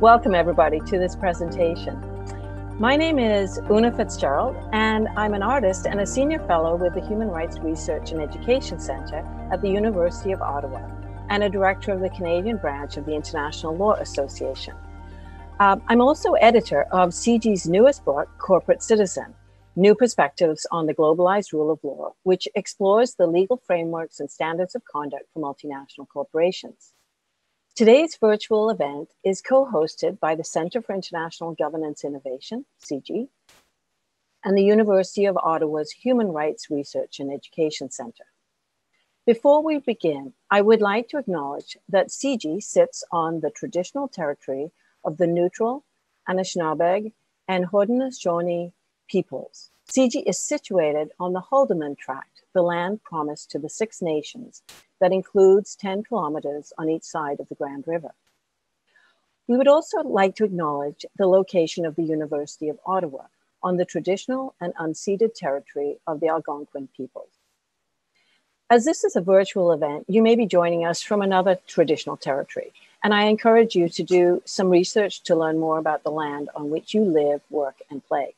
Welcome everybody to this presentation. My name is Oonagh Fitzgerald, and I'm an artist and a senior fellow with the Human Rights Research and Education Centre at the University of Ottawa, and a director of the Canadian branch of the International Law Association. I'm also editor of CIGI's newest book, Corporate Citizen: New Perspectives on the Globalized Rule of Law, which explores the legal frameworks and standards of conduct for multinational corporations. Today's virtual event is co-hosted by the Centre for International Governance Innovation, CIGI, and the University of Ottawa's Human Rights Research and Education Centre. Before we begin, I would like to acknowledge that CIGI sits on the traditional territory of the neutral, Anishinaabe, and Haudenosaunee peoples. CIGI is situated on the Haldimand Tract, the land promised to the Six Nations, that includes 10 kilometers on each side of the Grand River. We would also like to acknowledge the location of the University of Ottawa on the traditional and unceded territory of the Algonquin peoples. As this is a virtual event, you may be joining us from another traditional territory, and I encourage you to do some research to learn more about the land on which you live, work, and play.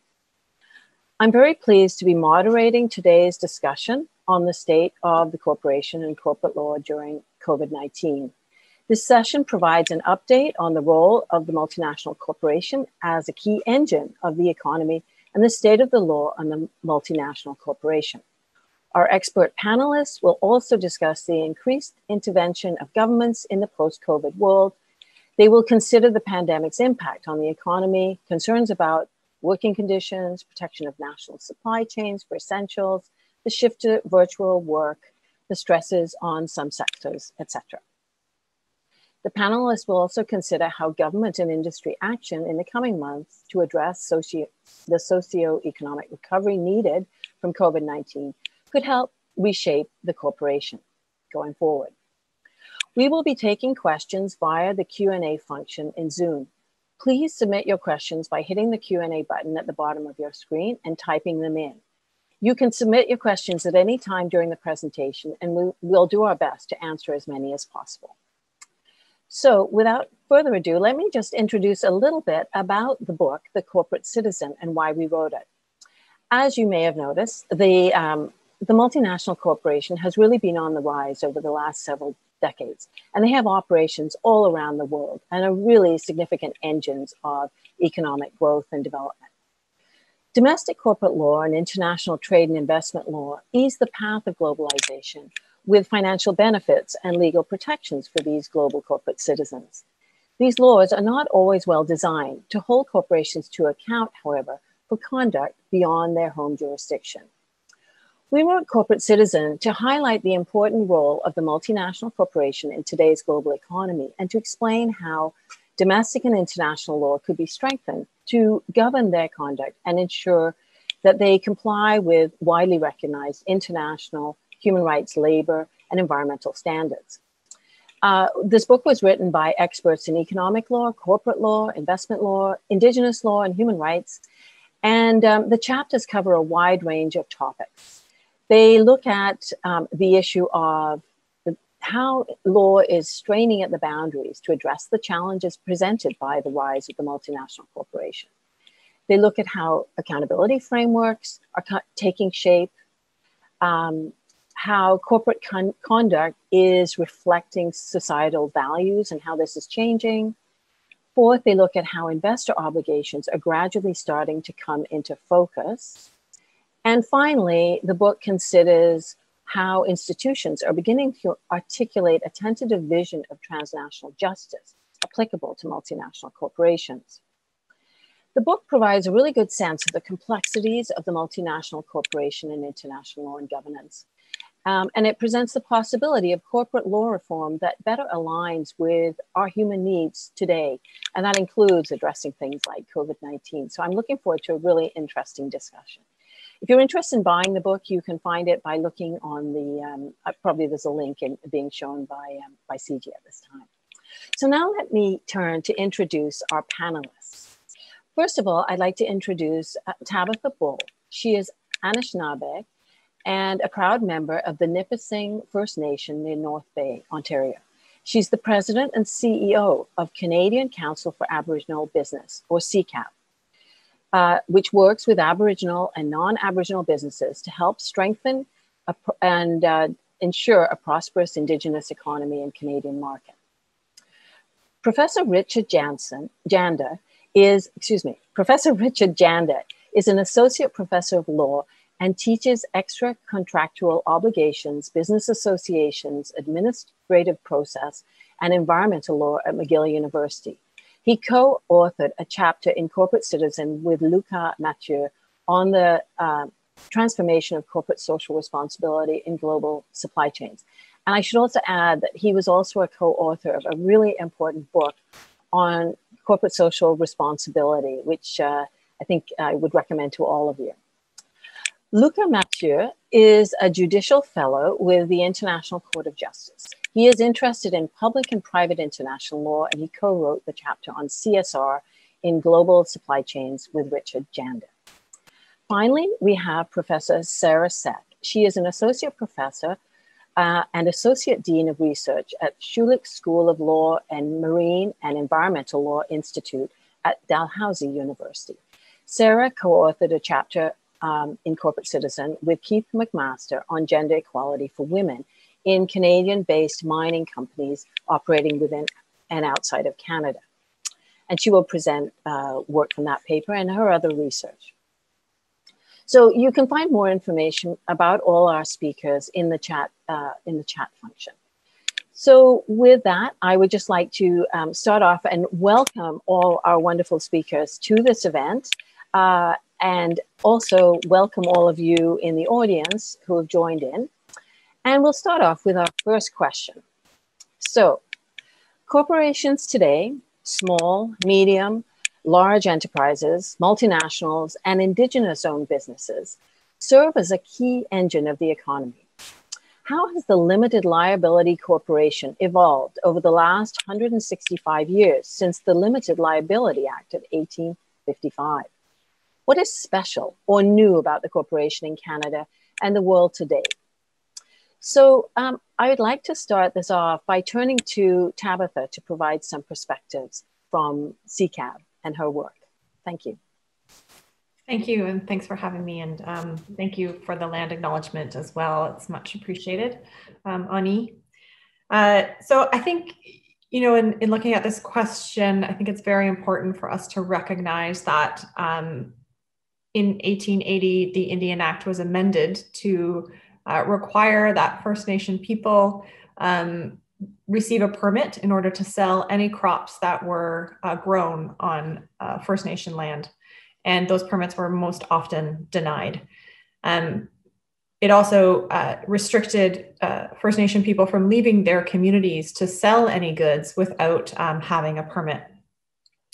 I'm very pleased to be moderating today's discussion on the state of the corporation and corporate law during COVID-19. This session provides an update on the role of the multinational corporation as a key engine of the economy and the state of the law on the multinational corporation. Our expert panelists will also discuss the increased intervention of governments in the post-COVID world. They will consider the pandemic's impact on the economy, concerns about working conditions, protection of national supply chains for essentials, the shift to virtual work, the stresses on some sectors, etc. The panelists will also consider how government and industry action in the coming months to address the socio-economic recovery needed from COVID-19 could help reshape the corporation going forward. We will be taking questions via the Q&A function in Zoom. Please submit your questions by hitting the Q&A button at the bottom of your screen and typing them in. You can submit your questions at any time during the presentation, and we'll do our best to answer as many as possible. So without further ado, let me just introduce a little bit about the book, The Corporate Citizen, and why we wrote it. As you may have noticed, the multinational corporation has really been on the rise over the last several decades, and they have operations all around the world and are really significant engines of economic growth and development. Domestic corporate law and international trade and investment law ease the path of globalization with financial benefits and legal protections for these global corporate citizens. These laws are not always well designed to hold corporations to account, however, for conduct beyond their home jurisdiction. We wrote Corporate Citizen to highlight the important role of the multinational corporation in today's global economy and to explain how domestic and international law could be strengthened to govern their conduct and ensure that they comply with widely recognized international human rights, labor, and environmental standards. This book was written by experts in economic law, corporate law, investment law, indigenous law, and human rights. And the chapters cover a wide range of topics. They look at the issue of how law is straining at the boundaries to address the challenges presented by the rise of the multinational corporation. They look at how accountability frameworks are taking shape, how corporate conduct is reflecting societal values and how this is changing. Fourth, they look at how investor obligations are gradually starting to come into focus. And finally, the book considers how institutions are beginning to articulate a tentative vision of transnational justice applicable to multinational corporations. The book provides a really good sense of the complexities of the multinational corporation and international law and governance. And it presents the possibility of corporate law reform that better aligns with our human needs today. And that includes addressing things like COVID-19. So I'm looking forward to a really interesting discussion. If you're interested in buying the book, you can find it by looking on the, probably there's a link being shown by CIGI at this time. So now let me turn to introduce our panelists. First of all, I'd like to introduce Tabatha Bull. She is Anishinaabe and a proud member of the Nipissing First Nation in North Bay, Ontario. She's the president and CEO of Canadian Council for Aboriginal Business, or CCAB, which works with Aboriginal and non-Aboriginal businesses to help strengthen and ensure a prosperous Indigenous economy in Canadian market. Professor Richard Janda is an associate professor of law and teaches extra contractual obligations, business associations, administrative process, and environmental law at McGill University. He co-authored a chapter in Corporate Citizen with Luca Mathieu on the transformation of corporate social responsibility in global supply chains. And I should also add that he was also a co-author of a really important book on corporate social responsibility, which I think I would recommend to all of you. Luca Mathieu is a judicial fellow with the International Court of Justice. He is interested in public and private international law, and he co-wrote the chapter on CSR in global supply chains with Richard Janda. Finally, we have Professor Sarah Seck. She is an associate professor and associate dean of research at Schulich School of Law and Marine and Environmental Law Institute at Dalhousie University. Sarah co-authored a chapter in Corporate Citizen with Keith McMaster on gender equality for women in Canadian-based mining companies operating within and outside of Canada. And she will present work from that paper and her other research. So you can find more information about all our speakers in the chat function. So with that, I would just like to start off and welcome all our wonderful speakers to this event. And also welcome all of you in the audience who have joined in. And we'll start off with our first question. So, corporations today, small, medium, large enterprises, multinationals, and Indigenous-owned businesses serve as a key engine of the economy. How has the limited liability corporation evolved over the last 165 years since the Limited Liability Act of 1855? What is special or new about the corporation in Canada and the world today? So I would like to start this off by turning to Tabatha to provide some perspectives from CCAB and her work. Thank you. Thank you, and thanks for having me, and thank you for the land acknowledgement as well. It's much appreciated, Oonagh E. So I think, you know, in looking at this question, I think it's very important for us to recognize that in 1880, the Indian Act was amended to require that First Nation people receive a permit in order to sell any crops that were grown on First Nation land. And those permits were most often denied. It also restricted First Nation people from leaving their communities to sell any goods without having a permit.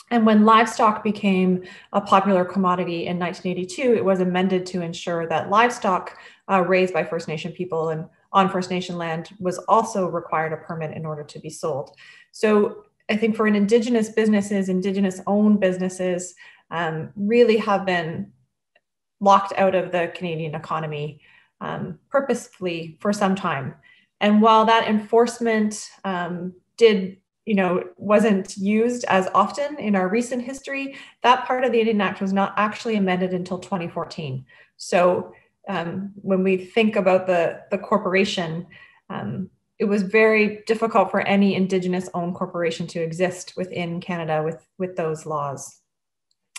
And when livestock became a popular commodity in 1982, it was amended to ensure that livestock raised by First Nation people and on First Nation land was also required a permit in order to be sold. So I think for Indigenous businesses, Indigenous-owned businesses really have been locked out of the Canadian economy purposefully for some time. And while that enforcement wasn't used as often in our recent history, that part of the Indian Act was not actually amended until 2014. So when we think about the corporation, it was very difficult for any Indigenous-owned corporation to exist within Canada with those laws.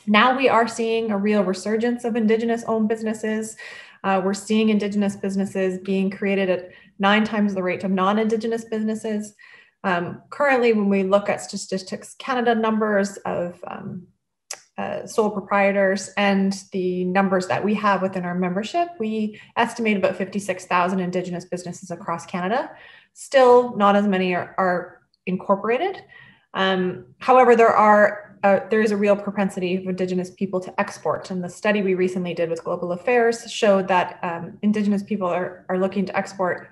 Now we are seeing a real resurgence of Indigenous-owned businesses. We're seeing Indigenous businesses being created at 9 times the rate of non-Indigenous businesses. Currently, when we look at Statistics Canada numbers of sole proprietors and the numbers that we have within our membership, we estimate about 56,000 Indigenous businesses across Canada. Still, not as many are incorporated. However, there is a real propensity of Indigenous people to export. And the study we recently did with Global Affairs showed that Indigenous people are looking to export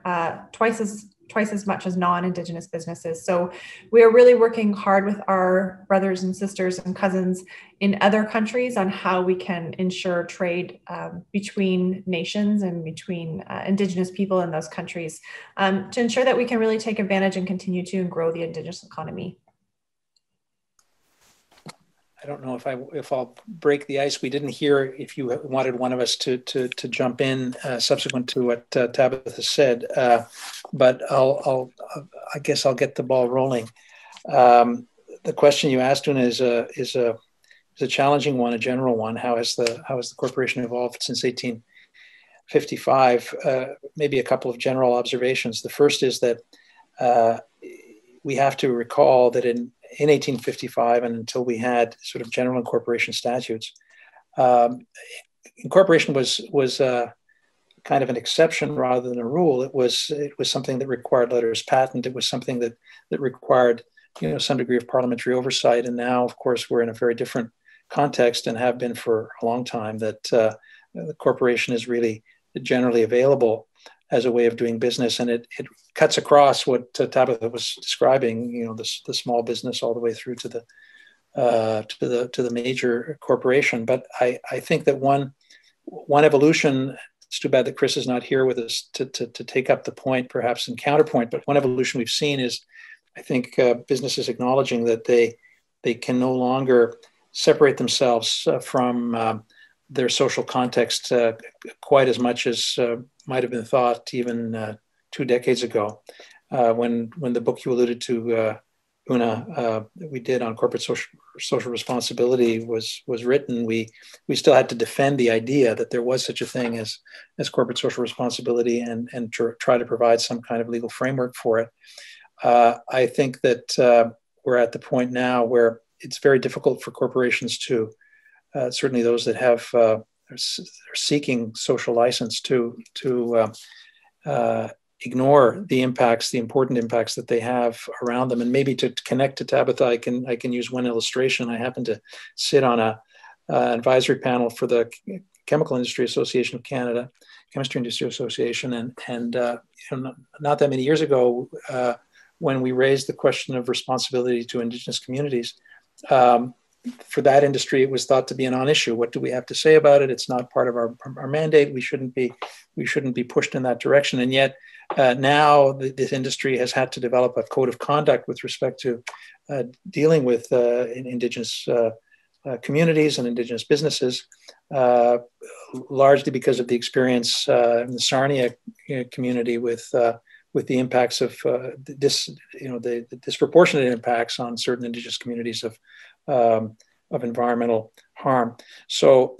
twice as twice as much as non-Indigenous businesses. So we are really working hard with our brothers and sisters and cousins in other countries on how we can ensure trade between nations and between Indigenous people in those countries to ensure that we can really take advantage and continue to grow the Indigenous economy. I don't know if I'll break the ice. We didn't hear if you wanted one of us to jump in subsequent to what Tabatha said, but I guess I'll get the ball rolling. The question you asked, Oonagh, is a challenging one, a general one. How has the corporation evolved since 1855? Maybe a couple of general observations. The first is that we have to recall that in 1855 and until we had sort of general incorporation statutes, incorporation was kind of an exception rather than a rule. It was something that required letters patent. It was something that required some degree of parliamentary oversight. And now, of course, we're in a very different context and have been for a long time. That the corporation is really generally available as a way of doing business, and it cuts across what Tabatha was describing, the small business all the way through to the major corporation. But I think that one evolution. It's too bad that Chris is not here with us to take up the point, perhaps in counterpoint. But one evolution we've seen is, I think, businesses acknowledging that they can no longer separate themselves from their social context quite as much as might have been thought even 2 decades ago. When the book you alluded to, Oonagh, we did on corporate social responsibility was written, we still had to defend the idea that there was such a thing as corporate social responsibility and try to provide some kind of legal framework for it. I think that we're at the point now where it's very difficult for corporations to, certainly those that are seeking social license, to ignore the important impacts that they have around them. And maybe to connect to Tabatha, I can use one illustration. I happen to sit on an advisory panel for the Chemical Industry Association of Canada, Chemistry Industry Association, and not that many years ago, when we raised the question of responsibility to Indigenous communities, for that industry, it was thought to be a non-issue. What do we have to say about it? It's not part of our mandate. We shouldn't be pushed in that direction. And yet now this industry has had to develop a code of conduct with respect to dealing with Indigenous communities and Indigenous businesses, largely because of the experience in the Sarnia community with the impacts of the disproportionate impacts on certain Indigenous communities of environmental harm. So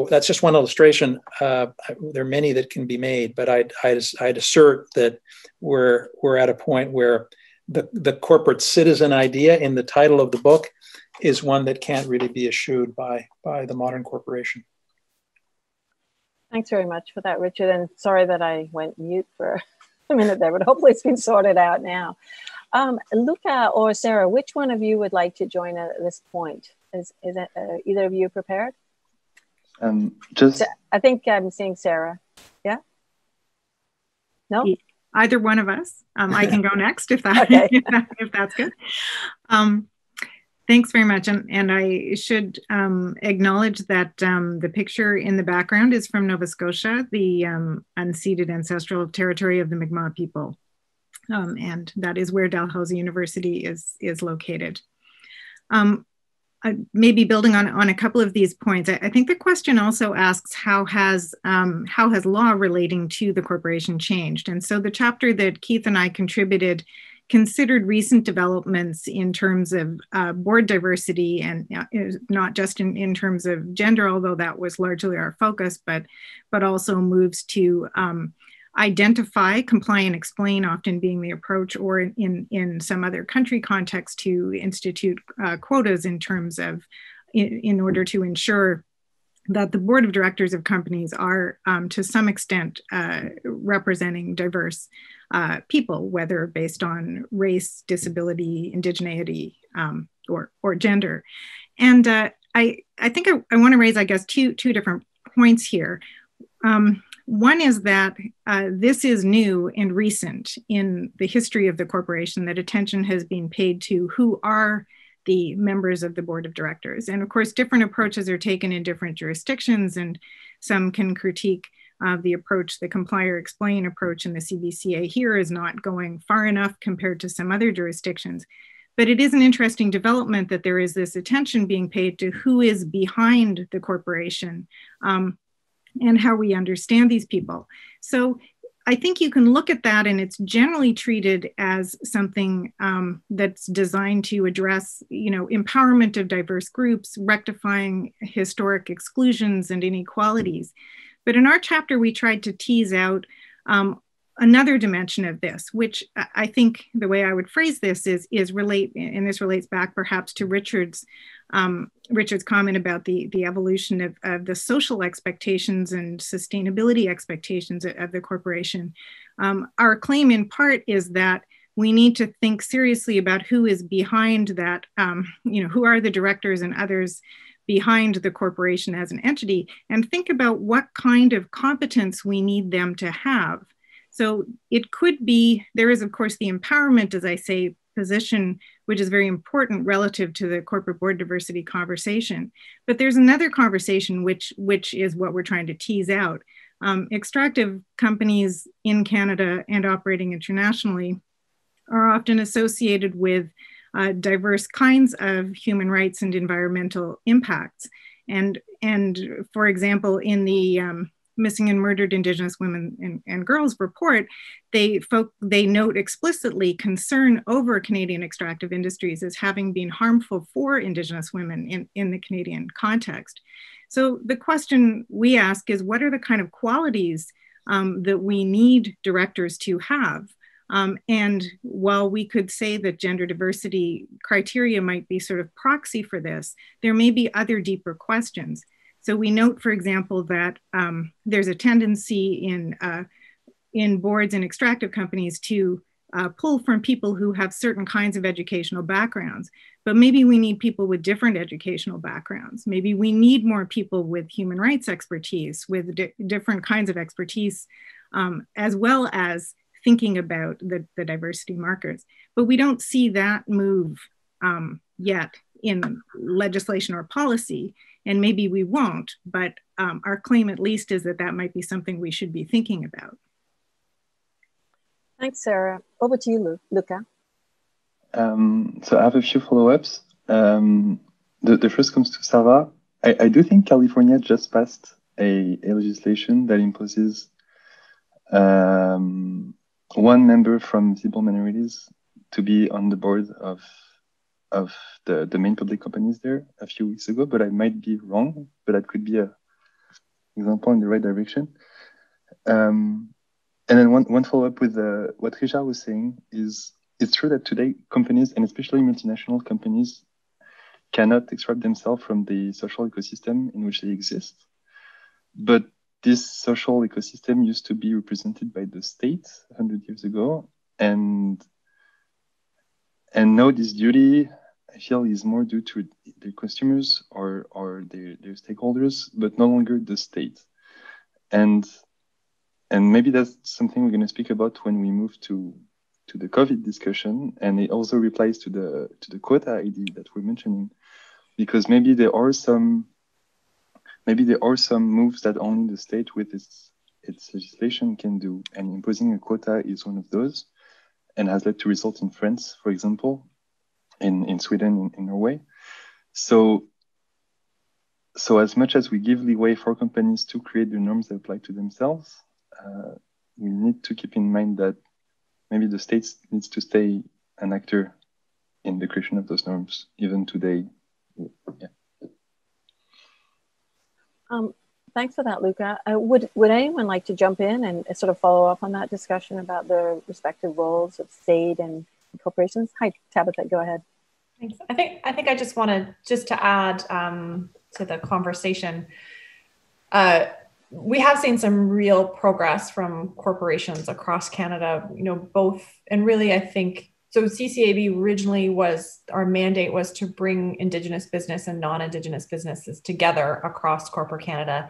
that's just one illustration. There are many that can be made, but I'd assert that we're at a point where the corporate citizen idea in the title of the book is one that can't really be eschewed by the modern corporation. Thanks very much for that, Richard. And sorry that I went mute for a minute there, but hopefully it's been sorted out now. Luca or Sarah, which one of you would like to join at this point? Is either of you prepared? I think I'm seeing Sarah. Yeah? No? Either one of us. I can go next if that okay. if that's good. Thanks very much. And I should acknowledge that the picture in the background is from Nova Scotia, the unceded ancestral territory of the Mi'kmaq people. And that is where Dalhousie University is located. Maybe building on a couple of these points, I think the question also asks how has law relating to the corporation changed? And so the chapter that Keith and I contributed considered recent developments in terms of board diversity, and not just in terms of gender, although that was largely our focus, but also moves to identify, comply, and explain often being the approach, or in some other country context to institute quotas in terms of, in order to ensure that the board of directors of companies are to some extent representing diverse people, whether based on race, disability, indigeneity, or gender. And I think I want to raise, I guess, two different points here. One is that this is new and recent in the history of the corporation, that attention has been paid to who are the members of the board of directors. And of course, different approaches are taken in different jurisdictions, and some can critique the approach, the comply or explain approach in the CBCA here is not going far enough compared to some other jurisdictions. But it is an interesting development that there is this attention being paid to who is behind the corporation and how we understand these people. So I think you can look at that, and it's generally treated as something that's designed to address, empowerment of diverse groups, rectifying historic exclusions and inequalities. But in our chapter, we tried to tease out another dimension of this, which I think the way I would phrase this is relate, and this relates back perhaps to Richard's comment about the evolution of the social expectations and sustainability expectations of the corporation. Our claim in part is that we need to think seriously about who is behind that, who are the directors and others behind the corporation as an entity, and think about what kind of competence we need them to have. So it could be, there is of course the empowerment, as I say, position, which is very important relative to the corporate board diversity conversation. But there's another conversation which is what we're trying to tease out. Extractive companies in Canada and operating internationally are often associated with diverse kinds of human rights and environmental impacts. And for example, in the Missing and Murdered Indigenous Women and Girls report, they note explicitly concern over Canadian extractive industries as having been harmful for Indigenous women in the Canadian context. So the question we ask is, what are the kind of qualities that we need directors to have? And while we could say that gender diversity criteria might be sort of proxy for this, there may be other deeper questions. So we note, for example, that there's a tendency in boards and extractive companies to pull from people who have certain kinds of educational backgrounds, but maybe we need people with different educational backgrounds. Maybe we need more people with human rights expertise, with different kinds of expertise, as well as thinking about the diversity markers. But we don't see that move yet in legislation or policy, and maybe we won't, but our claim at least is that might be something we should be thinking about. Thanks, Sarah. Over to you, Luca. So I have a few follow-ups. The first comes to Sarah. I do think California just passed a legislation that imposes one member from visible minorities to be on the board of the main public companies there a few weeks ago, but I might be wrong, but that could be an example in the right direction. And then one follow-up with what Richard was saying is, it's true that today companies, and especially multinational companies, cannot extract themselves from the social ecosystem in which they exist. But this social ecosystem used to be represented by the state 100 years ago. And now this duty, I feel, is more due to their customers or their stakeholders, but no longer the state. And maybe that's something we're going to speak about when we move to the COVID discussion, and it also replies to the quota ID that we're mentioning, because maybe there are some moves that only the state with its legislation can do, and imposing a quota is one of those, and has led to results in France, for example, in Sweden, in Norway. So as much as we give leeway for companies to create the norms that apply to themselves, we need to keep in mind that maybe the state needs to stay an actor in the creation of those norms, even today. Yeah. Thanks for that, Luca. Would anyone like to jump in and sort of follow up on that discussion about the respective roles of state and corporations? Hi, Tabatha, go ahead. Thanks. I think I just wanted to add to the conversation. We have seen some real progress from corporations across Canada, both, and really, I think, So CCAB originally our mandate was to bring Indigenous business and non-Indigenous businesses together across corporate Canada.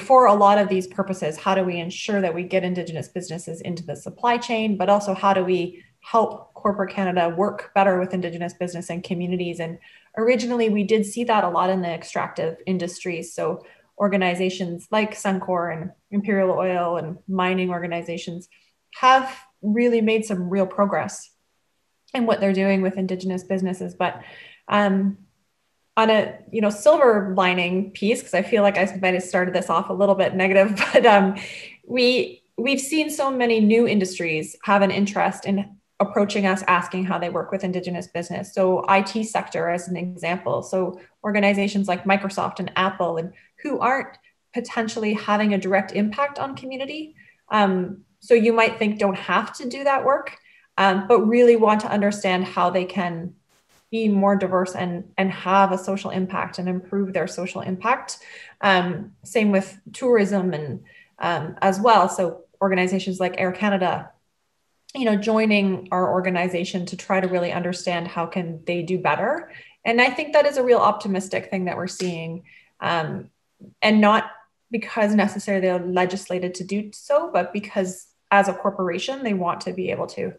For a lot of these purposes, how do we ensure that we get Indigenous businesses into the supply chain, but also how do we help corporate Canada work better with Indigenous business and communities? And originally we did see that a lot in the extractive industries. So organizations like Suncor and Imperial Oil and mining organizations have really made some real progress in what they're doing with Indigenous businesses. But on a silver lining piece, because I feel like I might have started this off a little bit negative, but we've seen so many new industries have an interest in approaching us, asking how they work with Indigenous business. So IT sector as an example. So organizations like Microsoft and Apple, and who aren't potentially having a direct impact on community. So you might think don't have to do that work, but really want to understand how they can be more diverse and have a social impact and improve their social impact. Same with tourism and as well. So organizations like Air Canada, joining our organization to try to really understand how can they do better. And I think that is a real optimistic thing that we're seeing, and not because necessarily they're legislated to do so, but because as a corporation, they want to be able to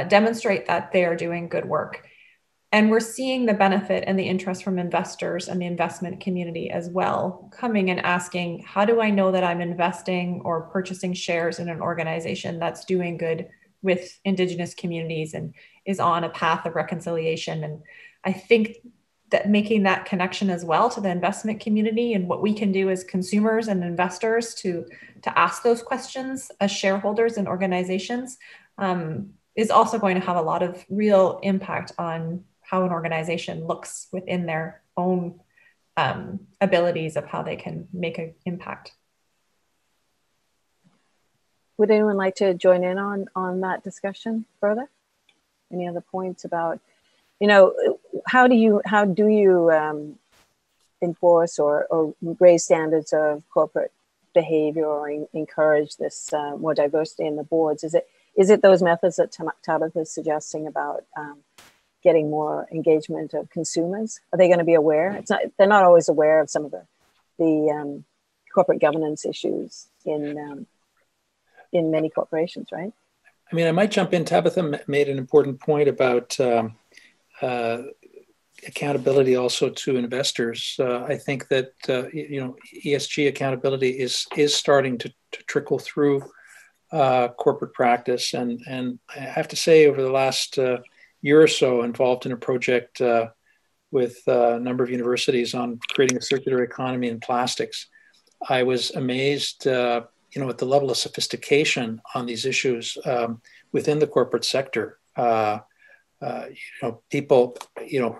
demonstrate that they are doing good work. And we're seeing the benefit and the interest from investors and the investment community as well, coming and asking, how do I know that I'm investing or purchasing shares in an organization that's doing good with Indigenous communities and is on a path of reconciliation? And I think that making that connection as well to the investment community and what we can do as consumers and investors to ask those questions as shareholders and organizations is also going to have a lot of real impact on how an organization looks within their own abilities of how they can make an impact. Would anyone like to join in on that discussion further? Any other points about, how do you enforce or raise standards of corporate behavior or encourage this more diversity in the boards? Is it those methods that Tabatha is suggesting about getting more engagement of consumers? Are they going to be aware? They're not always aware of some of the corporate governance issues in many corporations, right? I mean, I might jump in. Tabatha made an important point about accountability also to investors. I think that ESG accountability is starting to trickle through corporate practice, and I have to say, over the last year or so, involved in a project with a number of universities on creating a circular economy in plastics. I was amazed, at the level of sophistication on these issues within the corporate sector. People,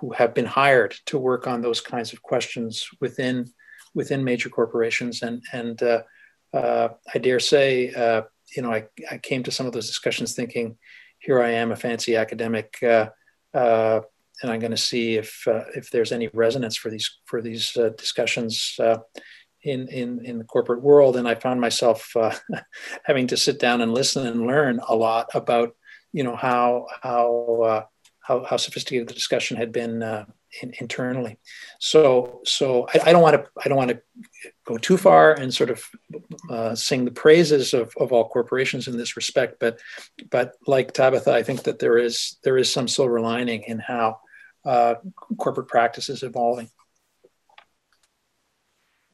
who have been hired to work on those kinds of questions within major corporations, and I dare say, I came to some of those discussions thinking, here I am, a fancy academic, and I'm going to see if there's any resonance for these discussions in the corporate world. And I found myself having to sit down and listen and learn a lot about how sophisticated the discussion had been internally. So I don't want to go too far and sort of sing the praises of all corporations in this respect, but like Tabatha, I think that there is some silver lining in how corporate practice is evolving.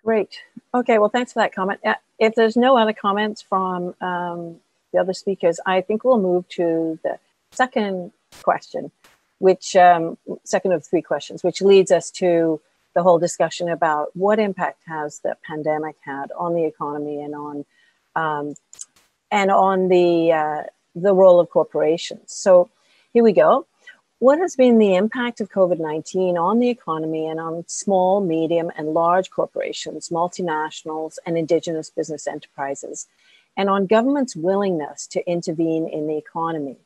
Great. Okay. Well, thanks for that comment. If there's no other comments from the other speakers, I think we'll move to the second question, which second of three questions, which leads us to the whole discussion about what impact has the pandemic had on the economy and on the role of corporations. So here we go. What has been the impact of COVID-19 on the economy and on small, medium, and large corporations, multinationals, and Indigenous business enterprises, and on government's willingness to intervene in the economy?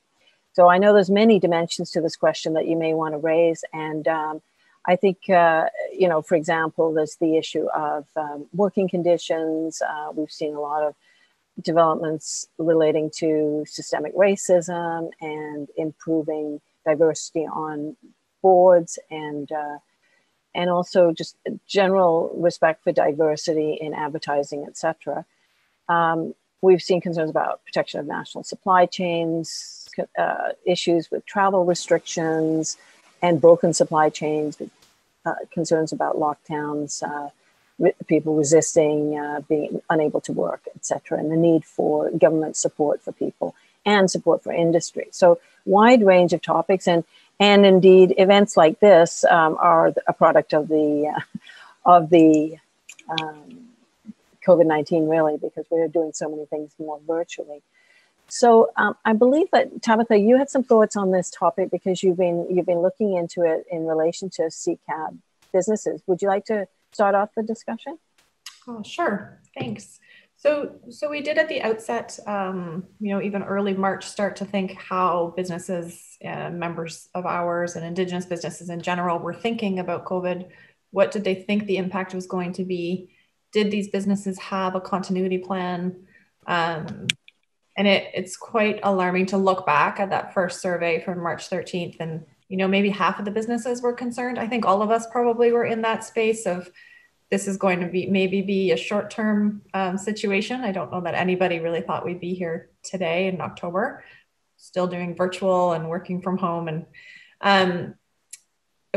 So I know there's many dimensions to this question that you may want to raise. And I think, for example, there's the issue of working conditions. We've seen a lot of developments relating to systemic racism and improving diversity on boards, and also just general respect for diversity in advertising, etc. We've seen concerns about protection of national supply chains, issues with travel restrictions and broken supply chains, concerns about lockdowns, people resisting, being unable to work, etc., and the need for government support for people and support for industry. So wide range of topics, and indeed events like this are a product of the COVID-19, really, because we're doing so many things more virtually. So I believe that, Tabatha, you had some thoughts on this topic because you've been looking into it in relation to CCAB businesses. Would you like to start off the discussion? Oh, sure, thanks. So we did at the outset, even early March, start to think how businesses, members of ours and Indigenous businesses in general were thinking about COVID. What did they think the impact was going to be? Did these businesses have a continuity plan? And it's quite alarming to look back at that first survey from March 13th, and maybe half of the businesses were concerned. I think all of us probably were in that space of, this is going to be a short-term situation. I don't know that anybody really thought we'd be here today in October, still doing virtual and working from home. And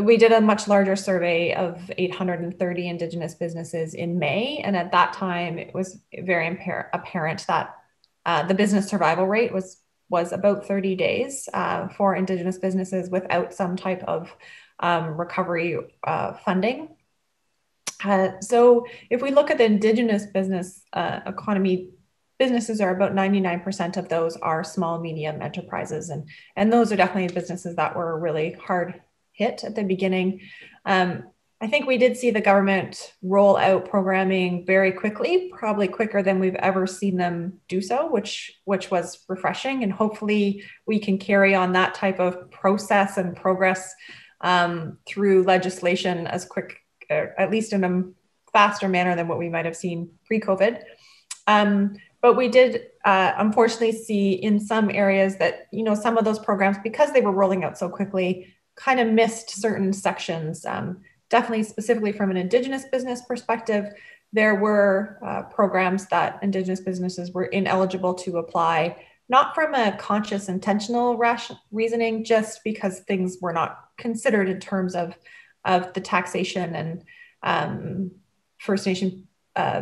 we did a much larger survey of 830 Indigenous businesses in May. And at that time, it was very apparent that the business survival rate was about 30 days for Indigenous businesses without some type of recovery funding. So if we look at the Indigenous business economy, businesses are about 99% of those are small, medium enterprises. And those are definitely businesses that were really hard hit at the beginning. I think we did see the government roll out programming very quickly, probably quicker than we've ever seen them do so, which was refreshing. And hopefully we can carry on that type of process and progress through legislation as quick, at least in a faster manner than what we might have seen pre-COVID. But we did unfortunately see in some areas that, some of those programs, because they were rolling out so quickly, kind of missed certain sections. Definitely specifically from an Indigenous business perspective, there were programs that Indigenous businesses were ineligible to apply, not from a conscious, intentional reasoning, just because things were not considered in terms of the taxation and First Nation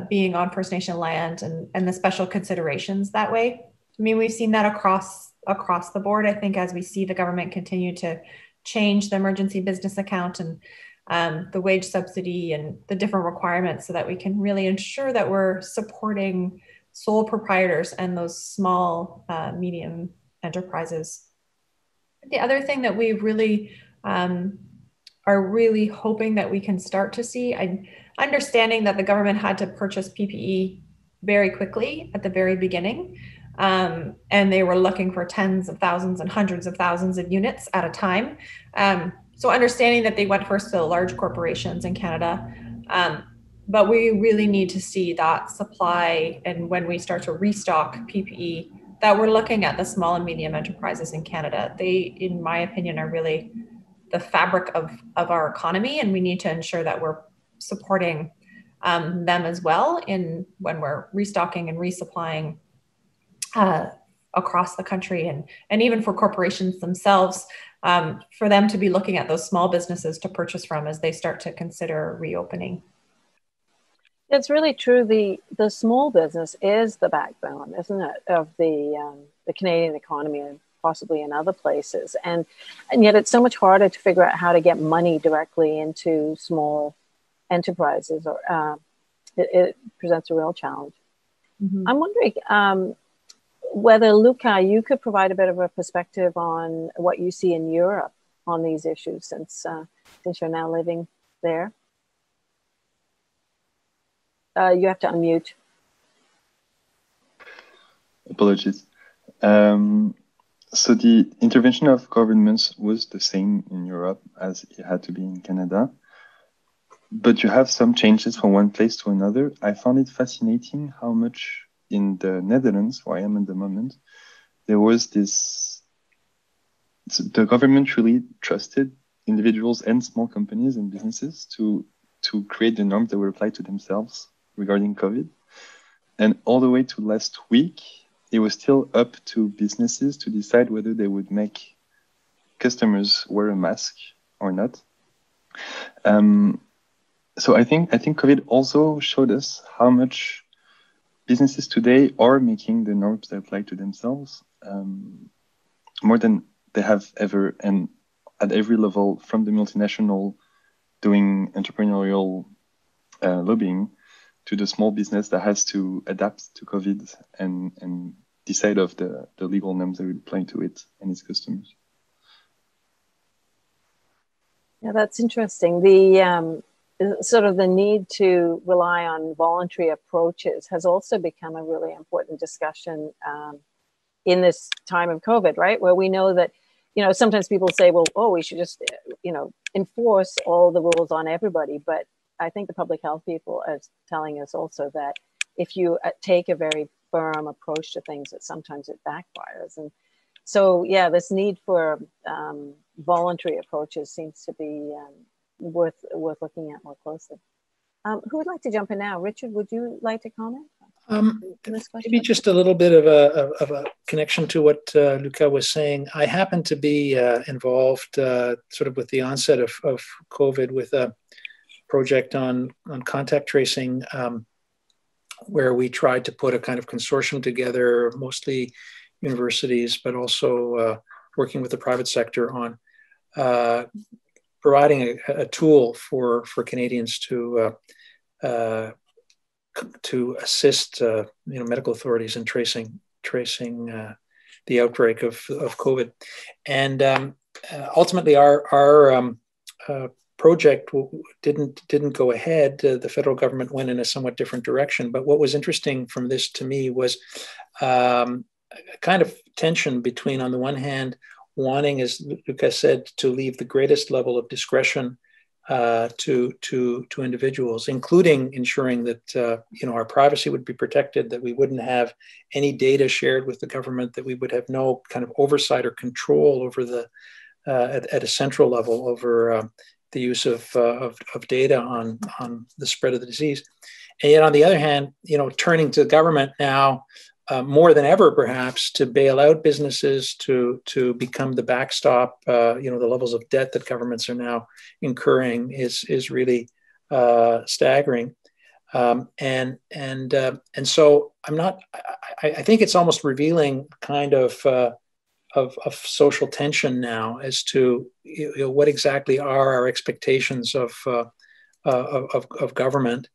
being on First Nation land and the special considerations that way. I mean, we've seen that across the board. I think as we see the government continue to change the emergency business account and the wage subsidy and the different requirements, so that we can really ensure that we're supporting sole proprietors and those small, medium enterprises. The other thing that we really are really hoping that we can start to see, understanding that the government had to purchase PPE very quickly at the very beginning, and they were looking for tens of thousands and hundreds of thousands of units at a time. So understanding that they went first to the large corporations in Canada, but we really need to see that supply, and when we start to restock PPE, that we're looking at the small and medium enterprises in Canada. They, in my opinion, are really the fabric of our economy, and we need to ensure that we're supporting them as well when we're restocking and resupplying across the country, and even for corporations themselves, for them to be looking at those small businesses to purchase from as they start to consider reopening. It's really true. The small business is the backbone, isn't it, of the Canadian economy and possibly in other places. And yet it's so much harder to figure out how to get money directly into small enterprises, or it presents a real challenge. Mm-hmm. I'm wondering whether, Luca, you could provide a bit of a perspective on what you see in Europe on these issues, since you're now living there. You have to unmute. Apologies. So the intervention of governments was the same in Europe as it had to be in Canada, but you have some changes from one place to another. I found it fascinating how much in the Netherlands, where I am at the moment, there was the government really trusted individuals and small companies and businesses to create the norms that would apply to themselves regarding COVID. And all the way to last week, it was still up to businesses to decide whether they would make customers wear a mask or not. So I think COVID also showed us how much businesses today are making the norms that apply to themselves, more than they have ever, and at every level, from the multinational doing entrepreneurial lobbying to the small business that has to adapt to COVID and decide of the legal norms that would apply to it and its customers. Yeah, that's interesting. The sort of the need to rely on voluntary approaches has also become a really important discussion in this time of COVID, right? Where we know that, you know, sometimes people say, well, oh, we should just, you know, enforce all the rules on everybody. But I think the public health people are telling us also that if you take a very firm approach to things, that sometimes it backfires. And so, yeah, this need for voluntary approaches seems to be worth looking at more closely. Who would like to jump in now? Richard, would you like to comment? Maybe just a little bit of a connection to what Luca was saying. I happen to be involved sort of with the onset of COVID with a project on contact tracing, where we tried to put a kind of consortium together, mostly universities, but also working with the private sector on providing a tool for Canadians to assist medical authorities in tracing the outbreak of COVID. And ultimately our project didn't go ahead. The federal government went in a somewhat different direction. But what was interesting from this to me was a kind of tension between, on the one hand, wanting, as Lucas said, to leave the greatest level of discretion to individuals, including ensuring that our privacy would be protected, that we wouldn't have any data shared with the government, that we would have no kind of oversight or control over the at a central level over the use of data on the spread of the disease. And yet, on the other hand, turning to the government now more than ever, perhaps, to bail out businesses, to become the backstop. The levels of debt that governments are now incurring is really staggering. And so I think it's almost revealing kind of social tension now as to what exactly are our expectations of government.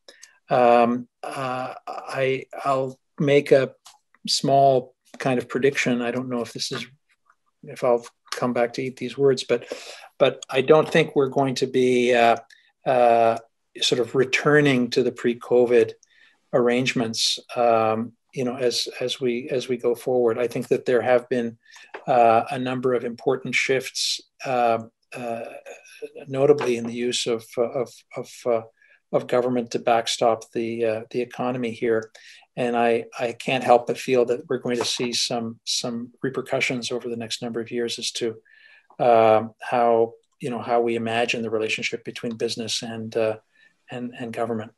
I'll make a small kind of prediction. I don't know if I'll come back to eat these words, but I don't think we're going to be sort of returning to the pre-COVID arrangements. As we go forward, I think that there have been a number of important shifts, notably in the use of government to backstop the economy here, and I can't help but feel that we're going to see some repercussions over the next number of years as to how we imagine the relationship between business and government.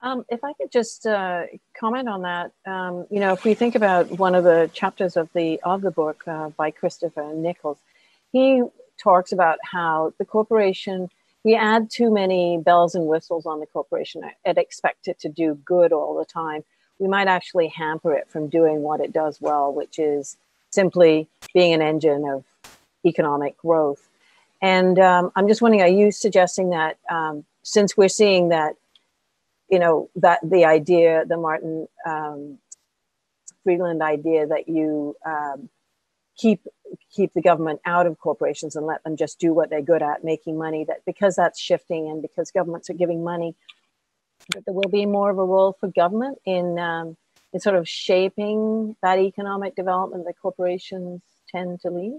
If I could just comment on that, if we think about one of the chapters of the book by Christopher Nichols, he talks about how the corporation, we add too many bells and whistles on the corporation and expect it to do good all the time. We might actually hamper it from doing what it does well, which is simply being an engine of economic growth. And I'm just wondering, are you suggesting that since we're seeing that, that the idea, the Martin Friedland idea that you keep the government out of corporations and let them just do what they're good at, making money, that because that's shifting and because governments are giving money, that there will be more of a role for government in sort of shaping that economic development that corporations tend to lead?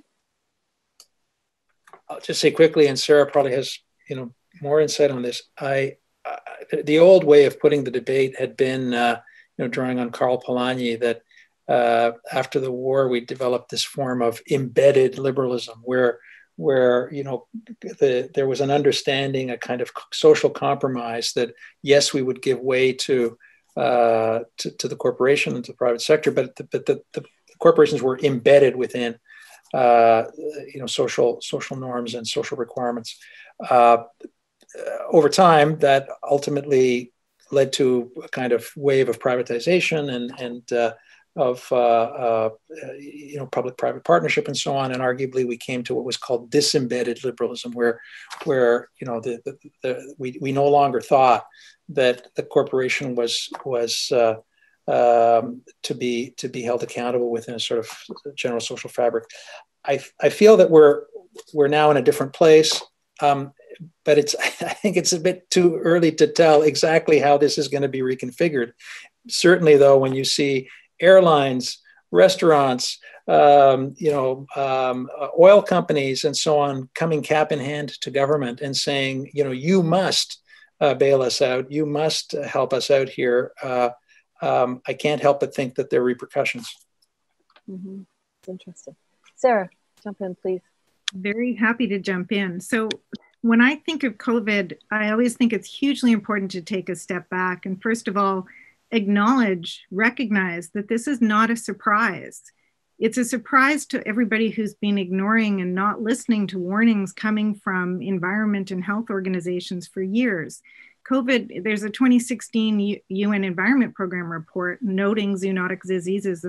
I'll just say quickly, and Sarah probably has more insight on this. the old way of putting the debate had been, drawing on Karl Polanyi, that after the war we developed this form of embedded liberalism, where there was an understanding, a kind of social compromise that yes, we would give way to the corporation and to the private sector, but the corporations were embedded within social norms and social requirements. Over time, that ultimately led to a kind of wave of privatization and of public-private partnership and so on. And arguably, we came to what was called disembedded liberalism, where we no longer thought that the corporation was to be held accountable within a sort of general social fabric. I feel that we're now in a different place. But I think it's a bit too early to tell exactly how this is going to be reconfigured. Certainly, though, when you see airlines, restaurants, oil companies, and so on coming cap in hand to government and saying, you must bail us out, you must help us out here, I can't help but think that there are repercussions. Mm-hmm. Interesting. Sarah, jump in, please. Very happy to jump in. So when I think of COVID, I always think it's hugely important to take a step back and first of all, recognize that this is not a surprise. It's a surprise to everybody who's been ignoring and not listening to warnings coming from environment and health organizations for years. COVID, there's a 2016 UN Environment Program report noting zoonotic diseases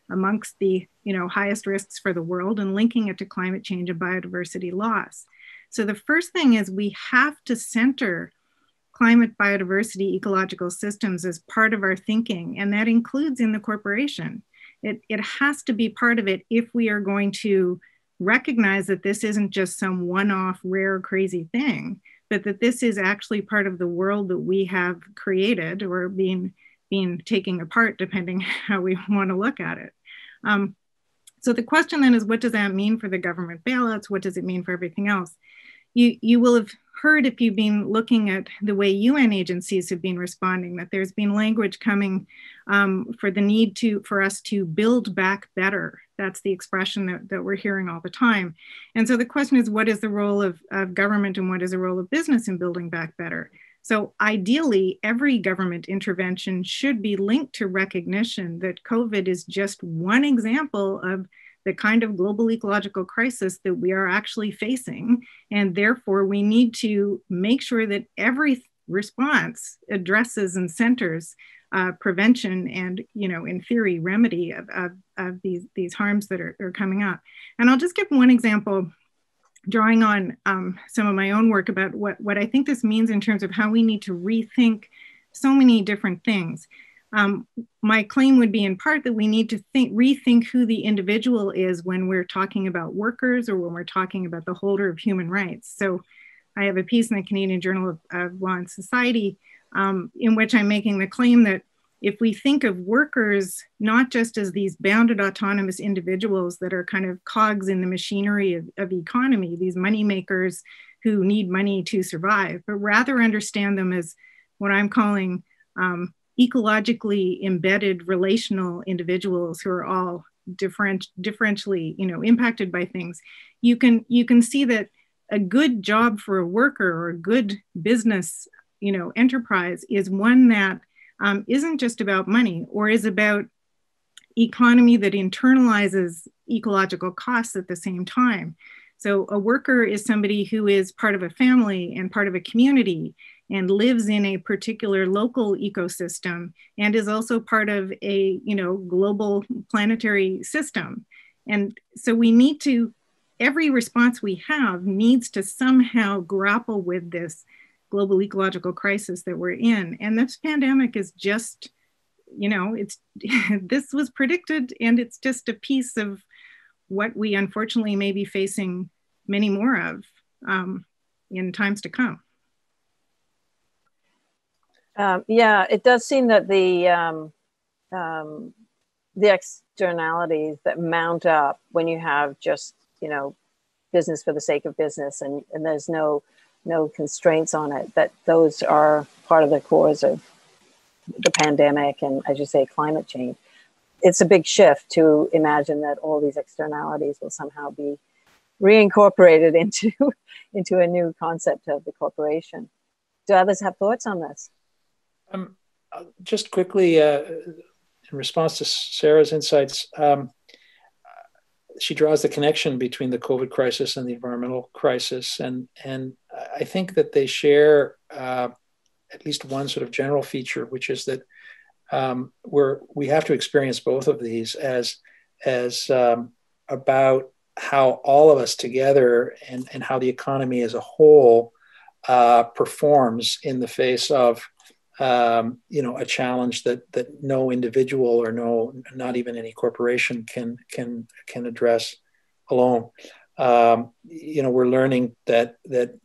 amongst the highest risks for the world and linking it to climate change and biodiversity loss. So the first thing is we have to center climate, biodiversity, ecological systems as part of our thinking, and that includes in the corporation. It has to be part of it if we are going to recognize that this isn't just some one-off, rare, crazy thing, but that this is actually part of the world that we have created or being taken apart, depending how we want to look at it. So the question then is, what does that mean for the government bailouts? What does it mean for everything else? You will have heard, if you've been looking at the way UN agencies have been responding, that there's been language coming for the need for us to build back better. That's the expression that we're hearing all the time. And so the question is, what is the role of government and what is the role of business in building back better? So ideally, every government intervention should be linked to recognition that COVID is just one example of the kind of global ecological crisis that we are actually facing. And therefore, we need to make sure that every response addresses and centers prevention and, in theory, remedy of these harms that are coming up. And I'll just give one example, drawing on some of my own work about what I think this means in terms of how we need to rethink so many different things. My claim would be in part that we need to rethink who the individual is when we're talking about workers or when we're talking about the holder of human rights. So I have a piece in the Canadian Journal of Law and Society in which I'm making the claim that if we think of workers not just as these bounded autonomous individuals that are kind of cogs in the machinery of economy, these money makers who need money to survive, but rather understand them as what I'm calling ecologically embedded relational individuals who are all differentially, impacted by things, you can see that a good job for a worker or a good business, enterprise is one that isn't just about money or is about economy that internalizes ecological costs at the same time. So a worker is somebody who is part of a family and part of a community and lives in a particular local ecosystem and is also part of a global planetary system. And so we need to, every response we have needs to somehow grapple with this global ecological crisis that we're in. And this pandemic is just, this was predicted, and it's just a piece of what we unfortunately may be facing many more of in times to come. Yeah, it does seem that the externalities that mount up when you have just, business for the sake of business, and there's no no constraints on it, that those are part of the cause of the pandemic and, as you say, climate change. It's a big shift to imagine that all these externalities will somehow be reincorporated into a new concept of the corporation. Do others have thoughts on this? Just quickly, in response to Sarah's insights, she draws the connection between the COVID crisis and the environmental crisis. And I think that they share at least one sort of general feature, which is that we have to experience both of these as about how all of us together and how the economy as a whole performs in the face of a challenge that no individual or not even any corporation can address alone. We're learning that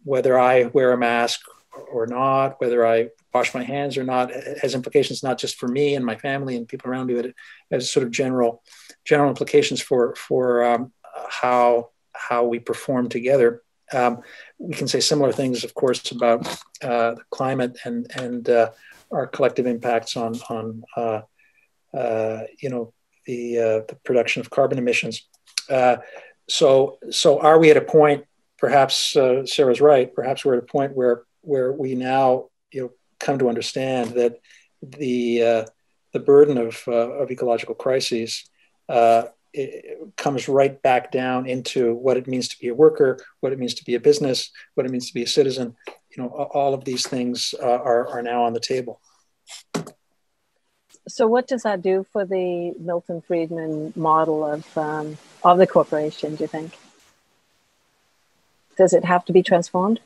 whether I wear a mask or not, whether I wash my hands or not, has implications not just for me and my family and people around me, but it has sort of general implications for how we perform together. We can say similar things, of course, about the climate and our collective impacts on the production of carbon emissions. So are we at a point? Perhaps Sarah's right. Perhaps we're at a point where we now come to understand that the burden of ecological crises it comes right back down into what it means to be a worker, what it means to be a business, what it means to be a citizen. All of these things are now on the table. So what does that do for the Milton Friedman model of the corporation, do you think? Does it have to be transformed?